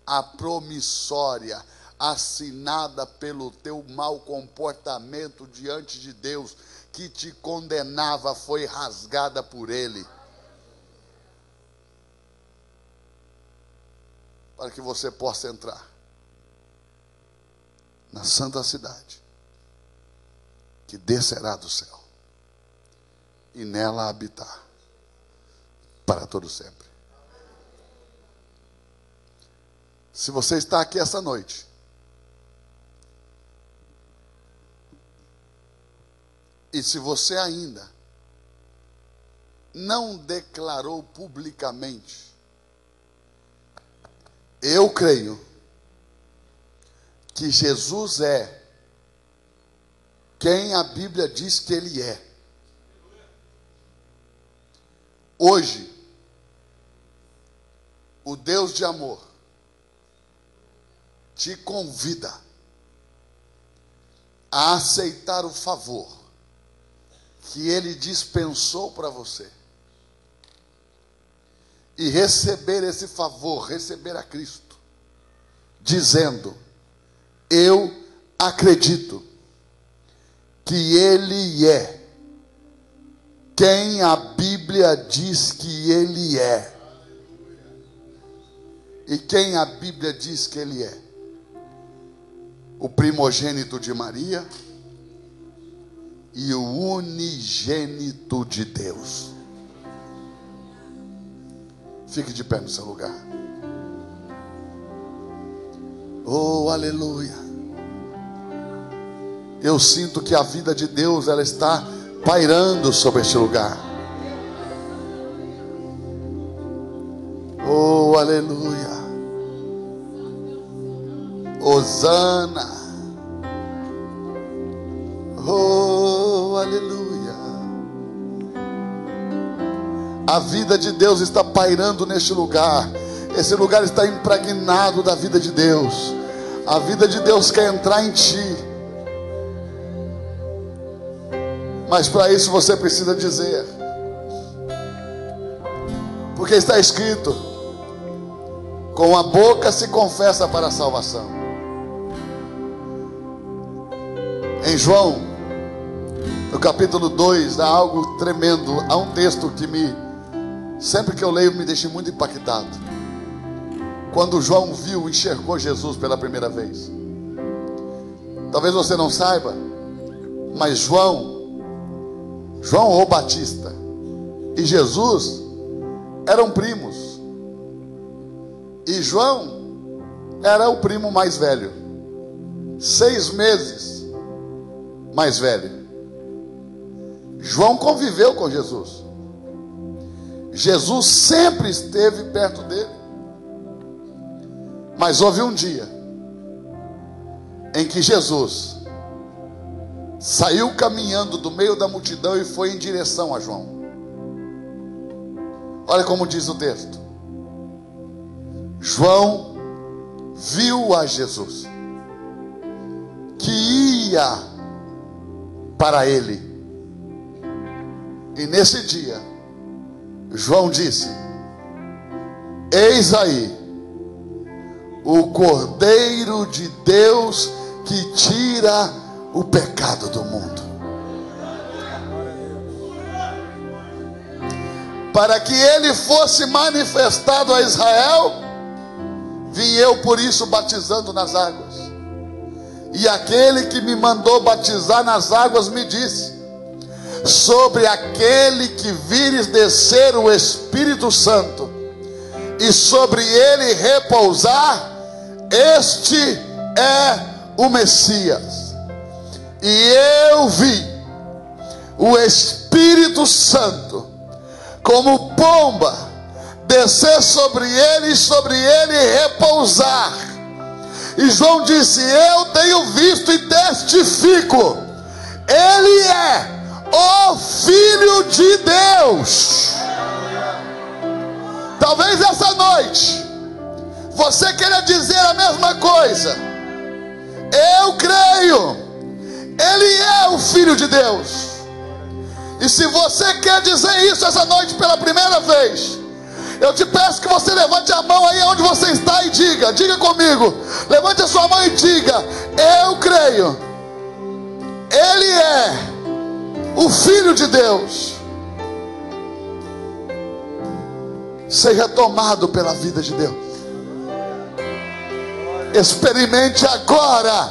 A: a promissória assinada pelo teu mau comportamento diante de Deus, que te condenava, foi rasgada por Ele, para que você possa entrar na santa cidade, que descerá do céu, e nela habitar para todo sempre. Se você está aqui essa noite, e se você ainda não declarou publicamente, eu creio que Jesus é quem a Bíblia diz que Ele é. Hoje, o Deus de amor te convida a aceitar o favor que Ele dispensou para você e receber esse favor, receber a Cristo, dizendo: eu acredito que Ele é quem a Bíblia diz que Ele é. E quem a Bíblia diz que Ele é? O primogênito de Maria e o unigênito de Deus. Fique de pé no seu lugar. Oh, aleluia. Eu sinto que a vida de Deus, ela está pairando sobre este lugar. Oh, aleluia. Hosana. Oh, aleluia. A vida de Deus está pairando neste lugar. Esse lugar está impregnado da vida de Deus. A vida de Deus quer entrar em ti. Mas para isso você precisa dizer. Porque está escrito: com a boca se confessa para a salvação. Em João, no capítulo 2, há algo tremendo. Há um texto que sempre que eu leio, me deixa muito impactado. Quando João enxergou Jesus pela primeira vez. Talvez você não saiba, mas João o Batista e Jesus eram primos. E João era o primo mais velho, 6 meses mais velho. João conviveu com Jesus. Jesus sempre esteve perto dele. Mas houve um dia em que Jesus saiu caminhando do meio da multidão e foi em direção a João. Olha como diz o texto. João viu a Jesus, que ia para ele. E nesse dia, João disse: eis aí o Cordeiro de Deus que tira o pecado do mundo. Para que ele fosse manifestado a Israel, vim eu por isso batizando nas águas. E aquele que me mandou batizar nas águas me disse: sobre aquele que vires descer o Espírito Santo, e sobre ele repousar, este é o Messias. E eu vi o Espírito Santo como pomba descer sobre ele e sobre ele repousar. E João disse: eu tenho visto e testifico, ele é o Filho de Deus. Talvez essa noite você queira dizer a mesma coisa. Eu creio, ele é o Filho de Deus. E se você quer dizer isso essa noite pela primeira vez, eu te peço que você levante a mão aí onde você está e diga comigo. Levante a sua mão e diga: eu creio, ele é o Filho de Deus. Seja tomado pela vida de Deus. Experimente agora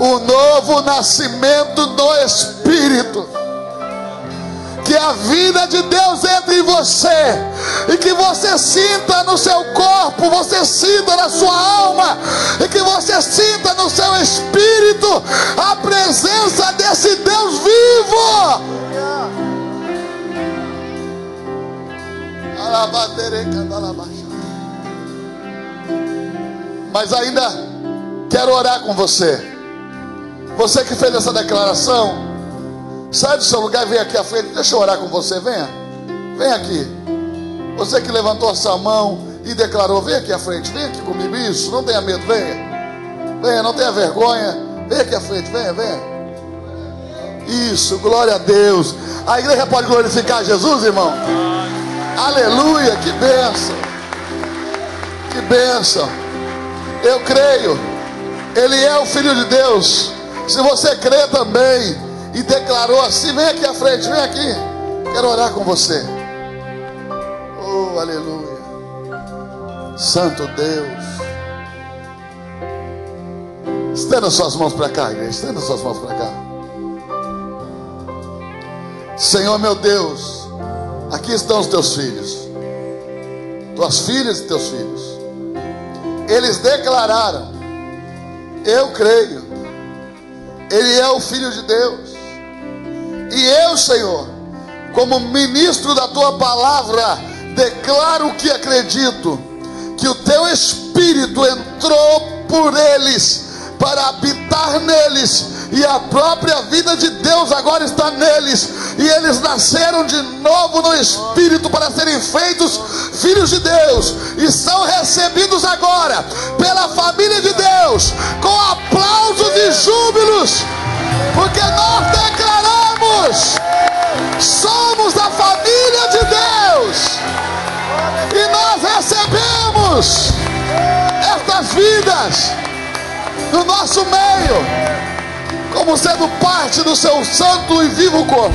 A: o novo nascimento do Espírito. Que a vida de Deus entre em você e que você sinta no seu corpo, você sinta na sua alma e que você sinta no seu espírito a presença desse Deus vivo. Mas ainda quero orar com você. Você que fez essa declaração, sai do seu lugar e vem aqui à frente. Deixa eu orar com você, venha. Vem aqui. Você que levantou a sua mão e declarou, vem aqui à frente. Vem aqui comigo, isso, não tenha medo, venha. Venha, não tenha vergonha. Vem aqui à frente, venha, venha. Isso, glória a Deus. A igreja pode glorificar Jesus, irmão? Aleluia, que bênção. Que bênção. Eu creio, Ele é o Filho de Deus. Se você crê também e declarou assim, vem aqui à frente, vem aqui. Quero orar com você. Oh, aleluia. Santo Deus. Estenda suas mãos para cá, igreja. Estenda suas mãos para cá. Senhor meu Deus, aqui estão os teus filhos, tuas filhas e teus filhos. Eles declararam, eu creio, Ele é o Filho de Deus. E eu, Senhor, como ministro da tua palavra, declaro que acredito que o teu Espírito entrou por eles para habitar neles, e a própria vida de Deus agora está neles, e eles nasceram de novo no Espírito para serem feitos filhos de Deus, e são recebidos agora pela família de Deus com aplausos e júbilos, porque nós declaramos, somos a família de Deus, e nós recebemos estas vidas no nosso meio, como sendo parte do seu santo e vivo corpo.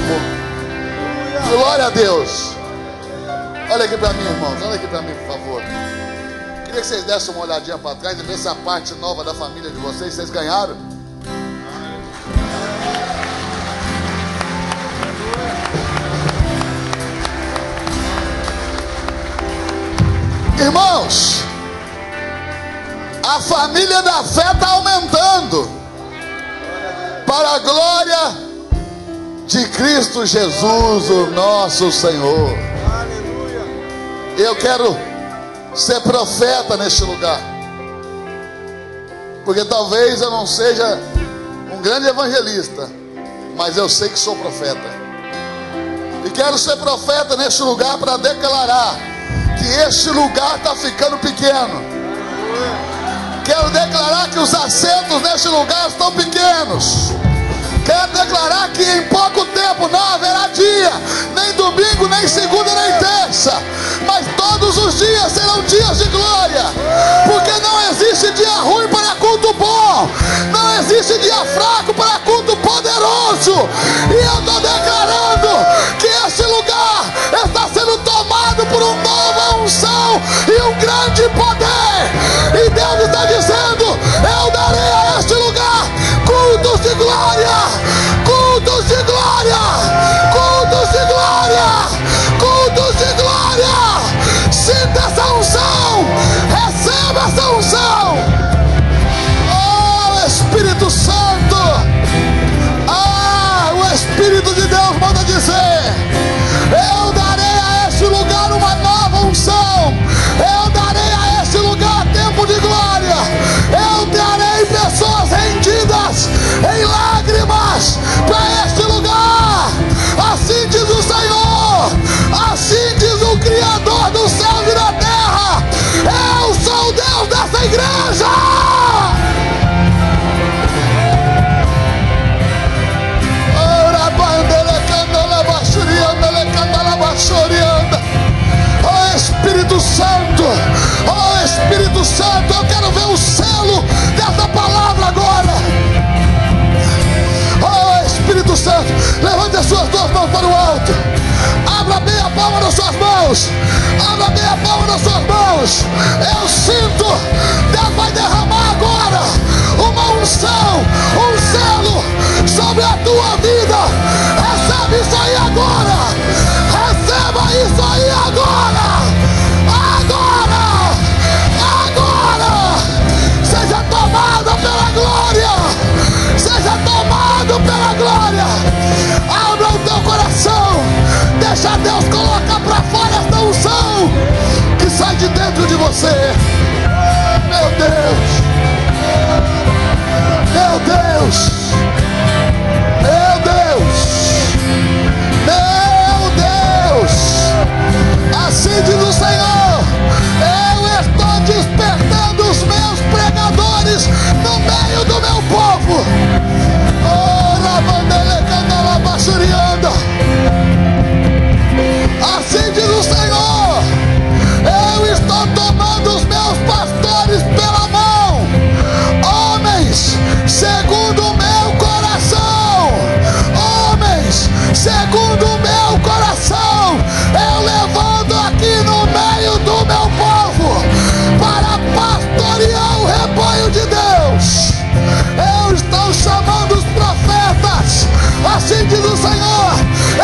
A: Glória a Deus. Olha aqui para mim, irmãos, olha aqui para mim, por favor. Queria que vocês dessem uma olhadinha para trás e vissem a parte nova da família de vocês. Vocês ganharam? Irmãos, a família da fé está aumentando para a glória de Cristo Jesus, o nosso Senhor. Aleluia. Eu quero ser profeta neste lugar, porque talvez eu não seja um grande evangelista, mas eu sei que sou profeta, e quero ser profeta neste lugar para declarar que este lugar está ficando pequeno. Quero declarar que os assentos neste lugar estão pequenos. Quero declarar que em pouco tempo não haverá dia, nem domingo, nem segunda, nem terça, mas todos os dias serão dias de glória, porque não existe dia ruim para culto bom, não existe dia fraco para culto poderoso. E eu estou declarando que este lugar está sendo tomado por uma nova unção e um grande poder, e Deus está dizendo, eu darei a este lugar cultos de glória, cultos de glória, cultos de glória, cultos de glória. Sinta essa unção, receba essa unção. Oh, Espírito Santo, o Espírito de Deus manda dizer, eu darei a este lugar uma nova unção, eu darei a este lugar tempo de glória, eu darei pessoas rendidas em lágrimas para este lugar. Assim diz o Senhor, assim diz o Criador dos céus e da terra, eu sou o Deus dessa igreja. Oh Espírito Santo, oh Espírito Santo, eu quero ver o selo dessa palavra agora. você. Meu Deus, meu Deus, meu Deus, meu Deus. Assim diz o Senhor: eu estou despertando os meus pregadores no meio do meu povo. Assim diz o Senhor: eu estou tomando os meus pastores pela mão, homens segundo o meu coração, homens segundo o meu coração, eu levanto aqui no meio do meu povo para pastorear o rebanho de Deus. Eu estou chamando os profetas, assim diz o Senhor,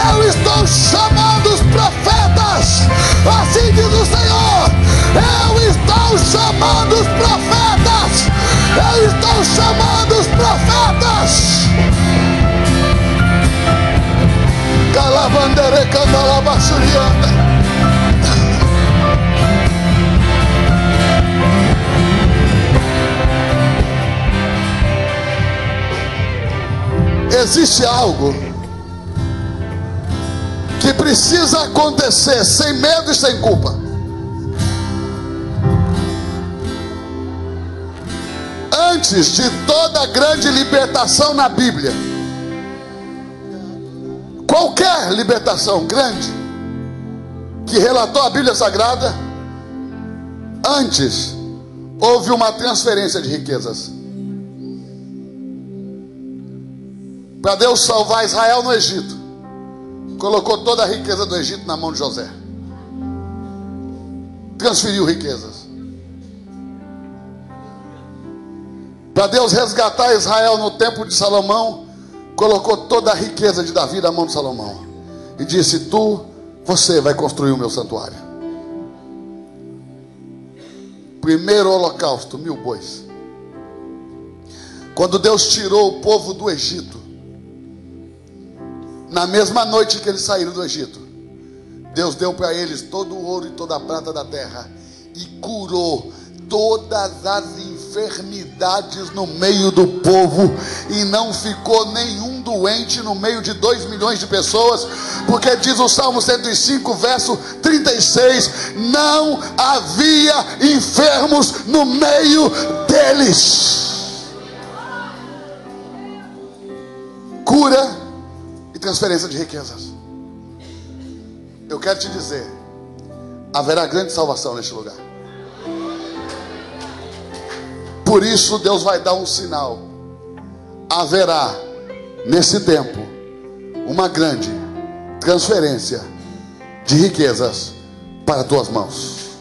A: eu estou chamando os profetas, assim diz o Senhor, eu estou chamando os profetas, eu estou chamando os profetas. Calavandere candalabassurianda. Existe algo que precisa acontecer sem medo e sem culpa. Antes de toda grande libertação na Bíblia, qualquer libertação grande que relatou a Bíblia Sagrada, antes houve uma transferência de riquezas. Para Deus salvar Israel no Egito, colocou toda a riqueza do Egito na mão de José. Transferiu riquezas. Para Deus resgatar Israel no templo de Salomão, colocou toda a riqueza de Davi na mão de Salomão. E disse: você vai construir o meu santuário. Primeiro holocausto, 1000 bois. Quando Deus tirou o povo do Egito, na mesma noite que eles saíram do Egito, Deus deu para eles todo o ouro e toda a prata da terra e curou todas as enfermidades no meio do povo, e não ficou nenhum doente no meio de 2 milhões de pessoas, porque diz o Salmo 105, verso 36, não havia enfermos no meio deles. Cura e transferência de riquezas. Eu quero te dizer, haverá grande salvação neste lugar. Por isso Deus vai dar um sinal. Haverá nesse tempo uma grande transferência de riquezas para tuas mãos.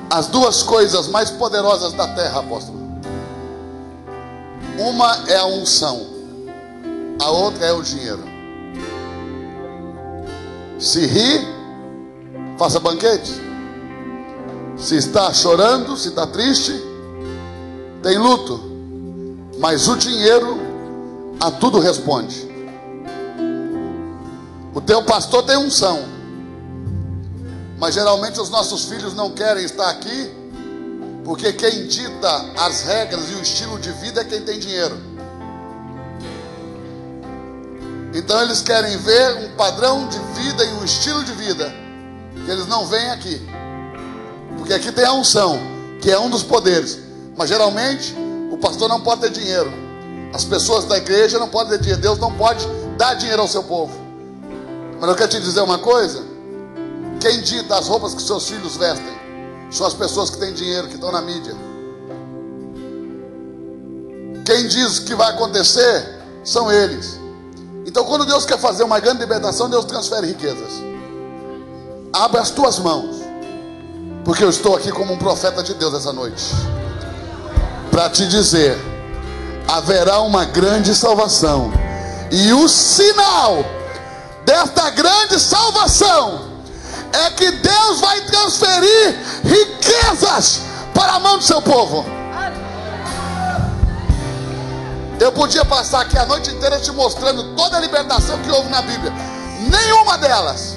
A: As duas coisas mais poderosas da terra, apóstolo, uma é a unção, a outra é o dinheiro. Se ri, faça banquete. Se está chorando, se está triste, tem luto. Mas o dinheiro a tudo responde. O teu pastor tem unção, mas geralmente os nossos filhos não querem estar aqui, porque quem dita as regras e o estilo de vida é quem tem dinheiro. Então eles querem ver um padrão de vida e um estilo de vida que eles não veem aqui, porque aqui tem a unção, que é um dos poderes. Mas geralmente o pastor não pode ter dinheiro, as pessoas da igreja não podem ter dinheiro, Deus não pode dar dinheiro ao seu povo. Mas eu quero te dizer uma coisa: quem dita as roupas que seus filhos vestem são as pessoas que têm dinheiro, que estão na mídia. Quem diz que vai acontecer são eles. Então, quando Deus quer fazer uma grande libertação, Deus transfere riquezas. Abre as tuas mãos, porque eu estou aqui como um profeta de Deus essa noite, para te dizer: haverá uma grande salvação, e o sinal desta grande salvação é que Deus vai transferir riquezas para a mão do seu povo. Eu podia passar aqui a noite inteira te mostrando toda a libertação que houve na Bíblia. Nenhuma delas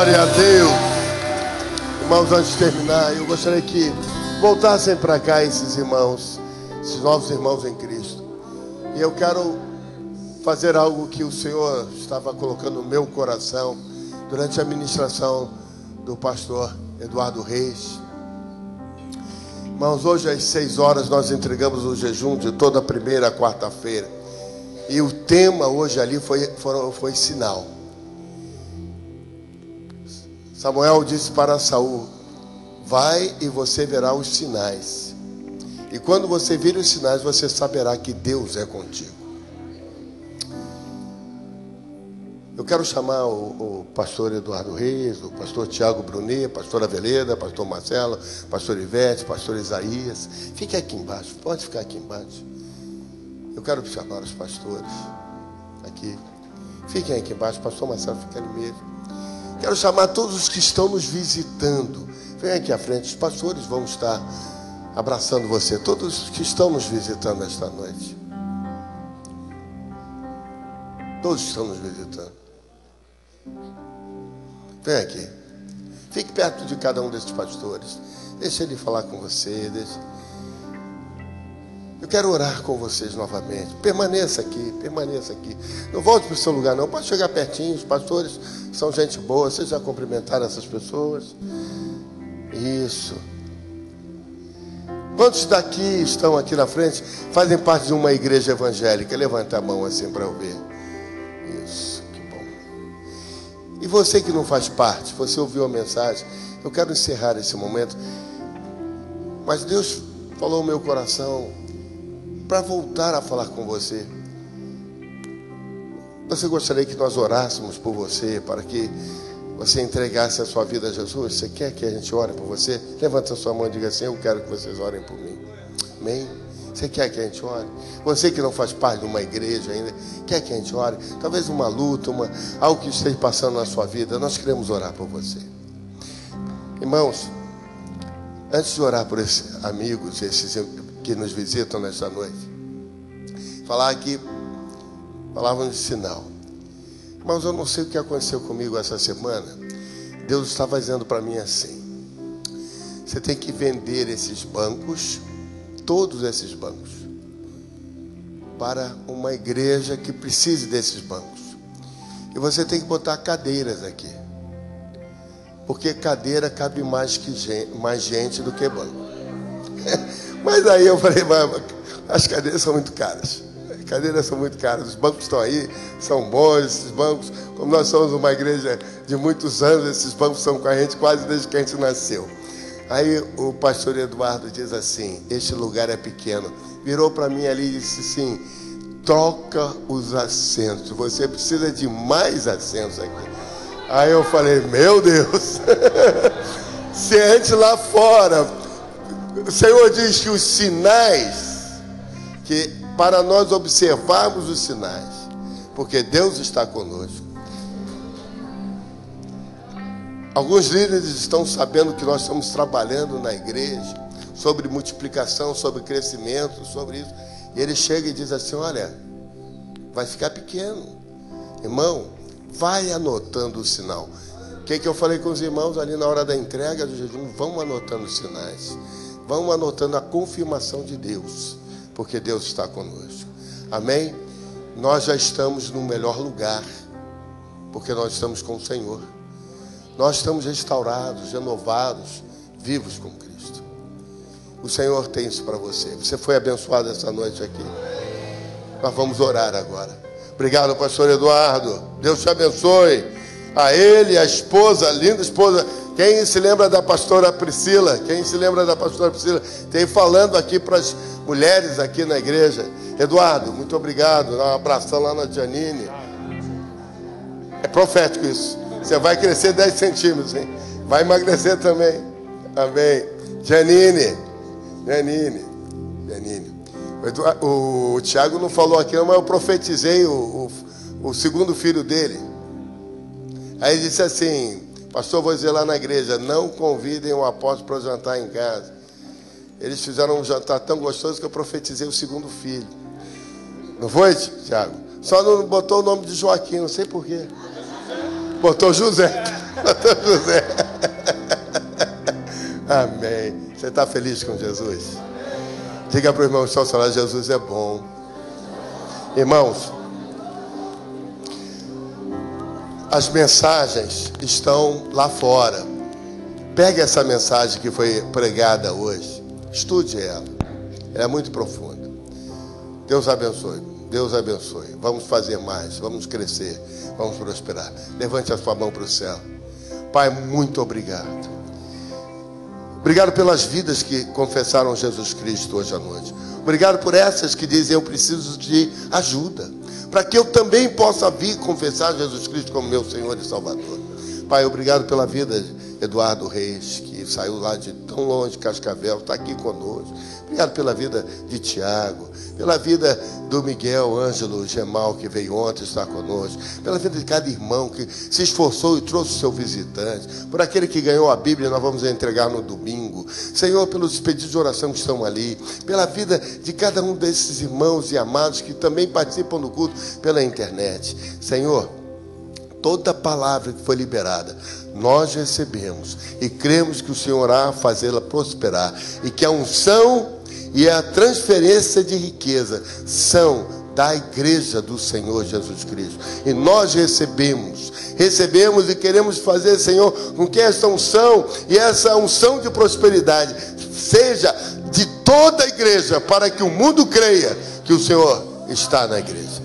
B: Glória a Deus. Irmãos, antes de terminar, eu gostaria que voltassem para cá esses irmãos, esses novos irmãos em Cristo. E eu quero fazer algo que o Senhor estava colocando no meu coração durante a ministração do pastor Eduardo Reis. Irmãos, hoje às 6 horas nós entregamos o jejum de toda a primeira a quarta-feira. E o tema hoje ali foi sinal. Samuel disse para Saul: vai e você verá os sinais. E quando você vir os sinais, você saberá que Deus é contigo. Eu quero chamar o pastor Eduardo Reis, o pastor Tiago Brunet, pastor Aveleda, pastor Marcelo, pastor Ivete, pastor Isaías. Fique aqui embaixo, pode ficar aqui embaixo. Eu quero chamar os pastores aqui. Fiquem aqui embaixo, pastor Marcelo fica ali mesmo. Quero chamar todos os que estão nos visitando. Vem aqui à frente, os pastores vão estar abraçando você. Todos os que estão nos visitando esta noite. Todos estão nos visitando. Vem aqui. Fique perto de cada um desses pastores. Deixa ele falar com você. Eu quero orar com vocês novamente. Permaneça aqui, permaneça aqui. Não volte para o seu lugar não. Pode chegar pertinho. Os pastores são gente boa. Vocês já cumprimentaram essas pessoas? Isso. Quantos daqui estão aqui na frente fazem parte de uma igreja evangélica? Levanta a mão assim para eu ver. Isso, que bom. E você que não faz parte, você ouviu a mensagem, eu quero encerrar esse momento. Mas Deus falou no meu coração para voltar a falar com você. Você gostaria que nós orássemos por você, para que você entregasse a sua vida a Jesus? Você quer que a gente ore por você? Levanta a sua mão e diga assim: eu quero que vocês orem por mim. Amém? Você quer que a gente ore? Você que não faz parte de uma igreja ainda, quer que a gente ore? Talvez uma luta, algo que esteja passando na sua vida, nós queremos orar por você. Irmãos, antes de orar por esses amigos, esses que nos visitam nesta noite, falar aqui palavras de sinal. Mas eu não sei o que aconteceu comigo essa semana. Deus estava dizendo para mim assim: você tem que vender esses bancos, todos esses bancos, para uma igreja que precise desses bancos. E você tem que botar cadeiras aqui, porque cadeira cabe mais gente do que banco. Mas aí eu falei: mas as cadeiras são muito caras. As cadeiras são muito caras. Os bancos estão aí, são bons. Esses bancos, como nós somos uma igreja de muitos anos, esses bancos são com a gente quase desde que a gente nasceu. Aí o pastor Eduardo diz assim: este lugar é pequeno. Virou para mim ali e disse assim: troca os assentos. Você precisa de mais assentos aqui. Aí eu falei: meu Deus. Se a gente lá fora, o Senhor diz que os sinais, que para nós observarmos os sinais, porque Deus está conosco. Alguns líderes estão sabendo que nós estamos trabalhando na igreja sobre multiplicação, sobre crescimento, sobre isso. E ele chega e diz assim: olha, vai ficar pequeno. Irmão, vai anotando o sinal. O que eu falei com os irmãos ali na hora da entrega do jejum? Vamos anotando os sinais. Vamos anotando a confirmação de Deus, porque Deus está conosco. Amém? Nós já estamos no melhor lugar, porque nós estamos com o Senhor. Nós estamos restaurados, renovados, vivos com Cristo. O Senhor tem isso para você. Você foi abençoado essa noite aqui. Nós vamos orar agora. Obrigado, pastor Eduardo. Deus te abençoe. A ele, a esposa, a linda esposa. Quem se lembra da pastora Priscila? Quem se lembra da pastora Priscila? Tem falando aqui para as mulheres aqui na igreja. Eduardo, muito obrigado. Dá um abração lá na Janine. É profético isso. Você vai crescer 10 centímetros, hein? Vai emagrecer também. Amém. Janine. O Tiago não falou aqui, mas eu profetizei o segundo filho dele. Aí ele disse assim: pastor, vou dizer lá na igreja, não convidem o apóstolo para jantar em casa. Eles fizeram um jantar tão gostoso que eu profetizei o segundo filho. Não foi, Tiago? Só não botou o nome de Joaquim, não sei porquê. Botou José. Pastor José. Amém. Você está feliz com Jesus? Diga para o irmão que está ao seu lado, Jesus é bom. Irmãos, as mensagens estão lá fora. Pegue essa mensagem que foi pregada hoje. Estude ela. Ela é muito profunda. Deus abençoe. Deus abençoe. Vamos fazer mais. Vamos crescer. Vamos prosperar. Levante a sua mão para o céu. Pai, muito obrigado. Obrigado pelas vidas que confessaram Jesus Cristo hoje à noite. Obrigado por essas que dizem: eu preciso de ajuda, para que eu também possa vir confessar Jesus Cristo como meu Senhor e Salvador. Pai, obrigado pela vida de Eduardo Reis, que saiu lá de tão longe, Cascavel, está aqui conosco. Obrigado pela vida de Tiago, pela vida do Miguel Ângelo Gemal, que veio ontem estar conosco, pela vida de cada irmão que se esforçou e trouxe o seu visitante, por aquele que ganhou a Bíblia, nós vamos entregar no domingo. Senhor, pelos pedidos de oração que estão ali, pela vida de cada um desses irmãos e amados que também participam do culto pela internet. Senhor, toda palavra que foi liberada, nós recebemos e cremos que o Senhor irá fazê-la prosperar, e que a unção e a transferência de riqueza são da igreja do Senhor Jesus Cristo. E nós recebemos e queremos fazer, Senhor, com que essa unção e essa unção de prosperidade seja de toda a igreja, para que o mundo creia que o Senhor está na igreja.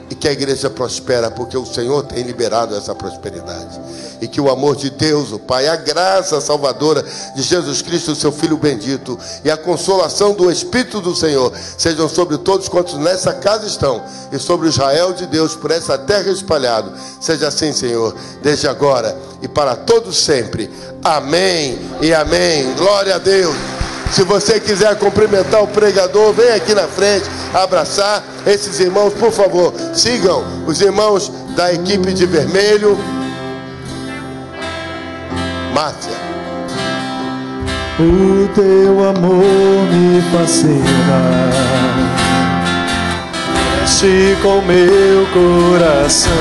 B: E que a igreja prospera, porque o Senhor tem liberado essa prosperidade. E que o amor de Deus, o Pai, a graça salvadora de Jesus Cristo, seu Filho bendito, e a consolação do Espírito do Senhor sejam sobre todos quantos nessa casa estão, e sobre Israel de Deus por essa terra espalhado. Seja assim, Senhor, desde agora e para todos sempre. Amém e amém. Glória a Deus. Se você quiser cumprimentar o pregador, vem aqui na frente, abraçar esses irmãos, por favor. Sigam os irmãos da equipe de vermelho. Márcia.
C: O teu amor me fascina, mexe com meu coração,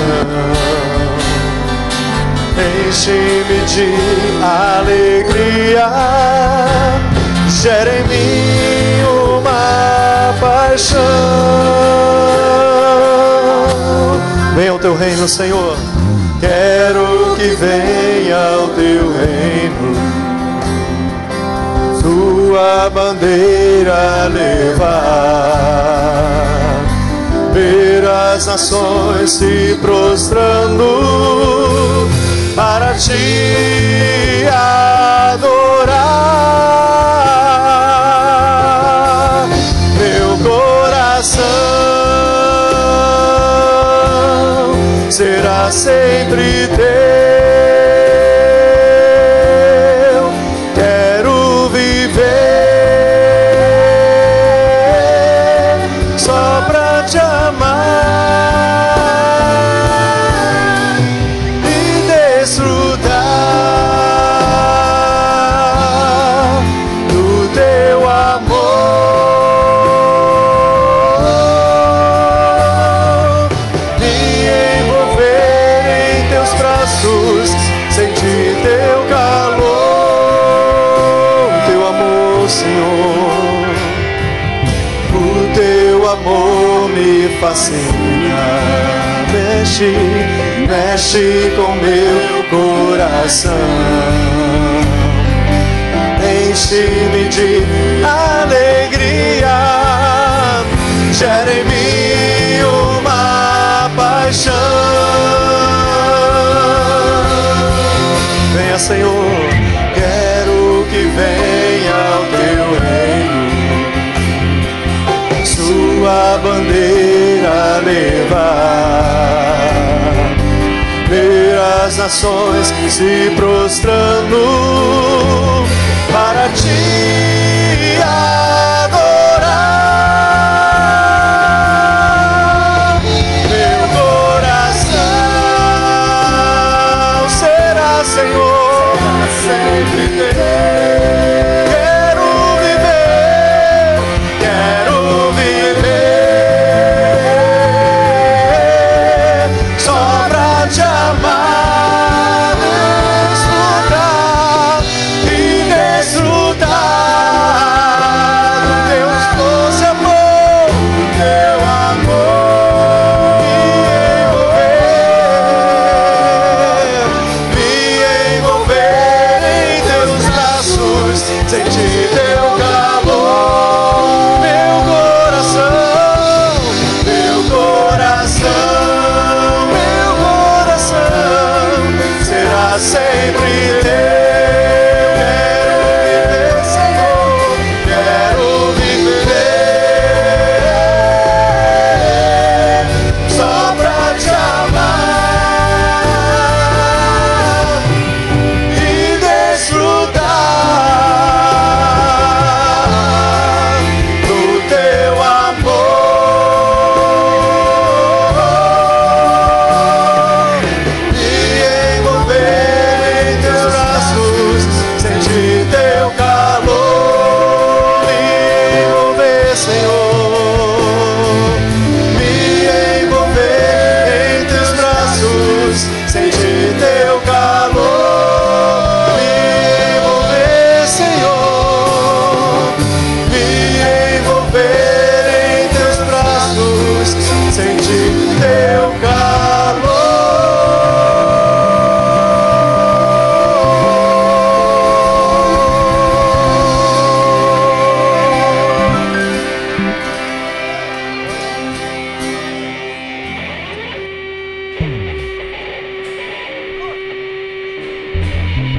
C: enche-me de alegria, gera em mim uma paixão. Venha o teu reino, Senhor. Quero que venha o teu reino, tua bandeira levar, ver as nações se prostrando para te adorar. Meu coração será sempre teu. Quero viver só pra te amar e desfrutar do teu amor, me envolver em teus braços, sentir teu calor, teu amor, Senhor. O teu amor me fascina, mexe com meu coração, enche-me de alegria, gera em mim uma paixão. Venha, Senhor, quero que venha o teu reino, sua bandeira levar, ver as nações se prostrando para ti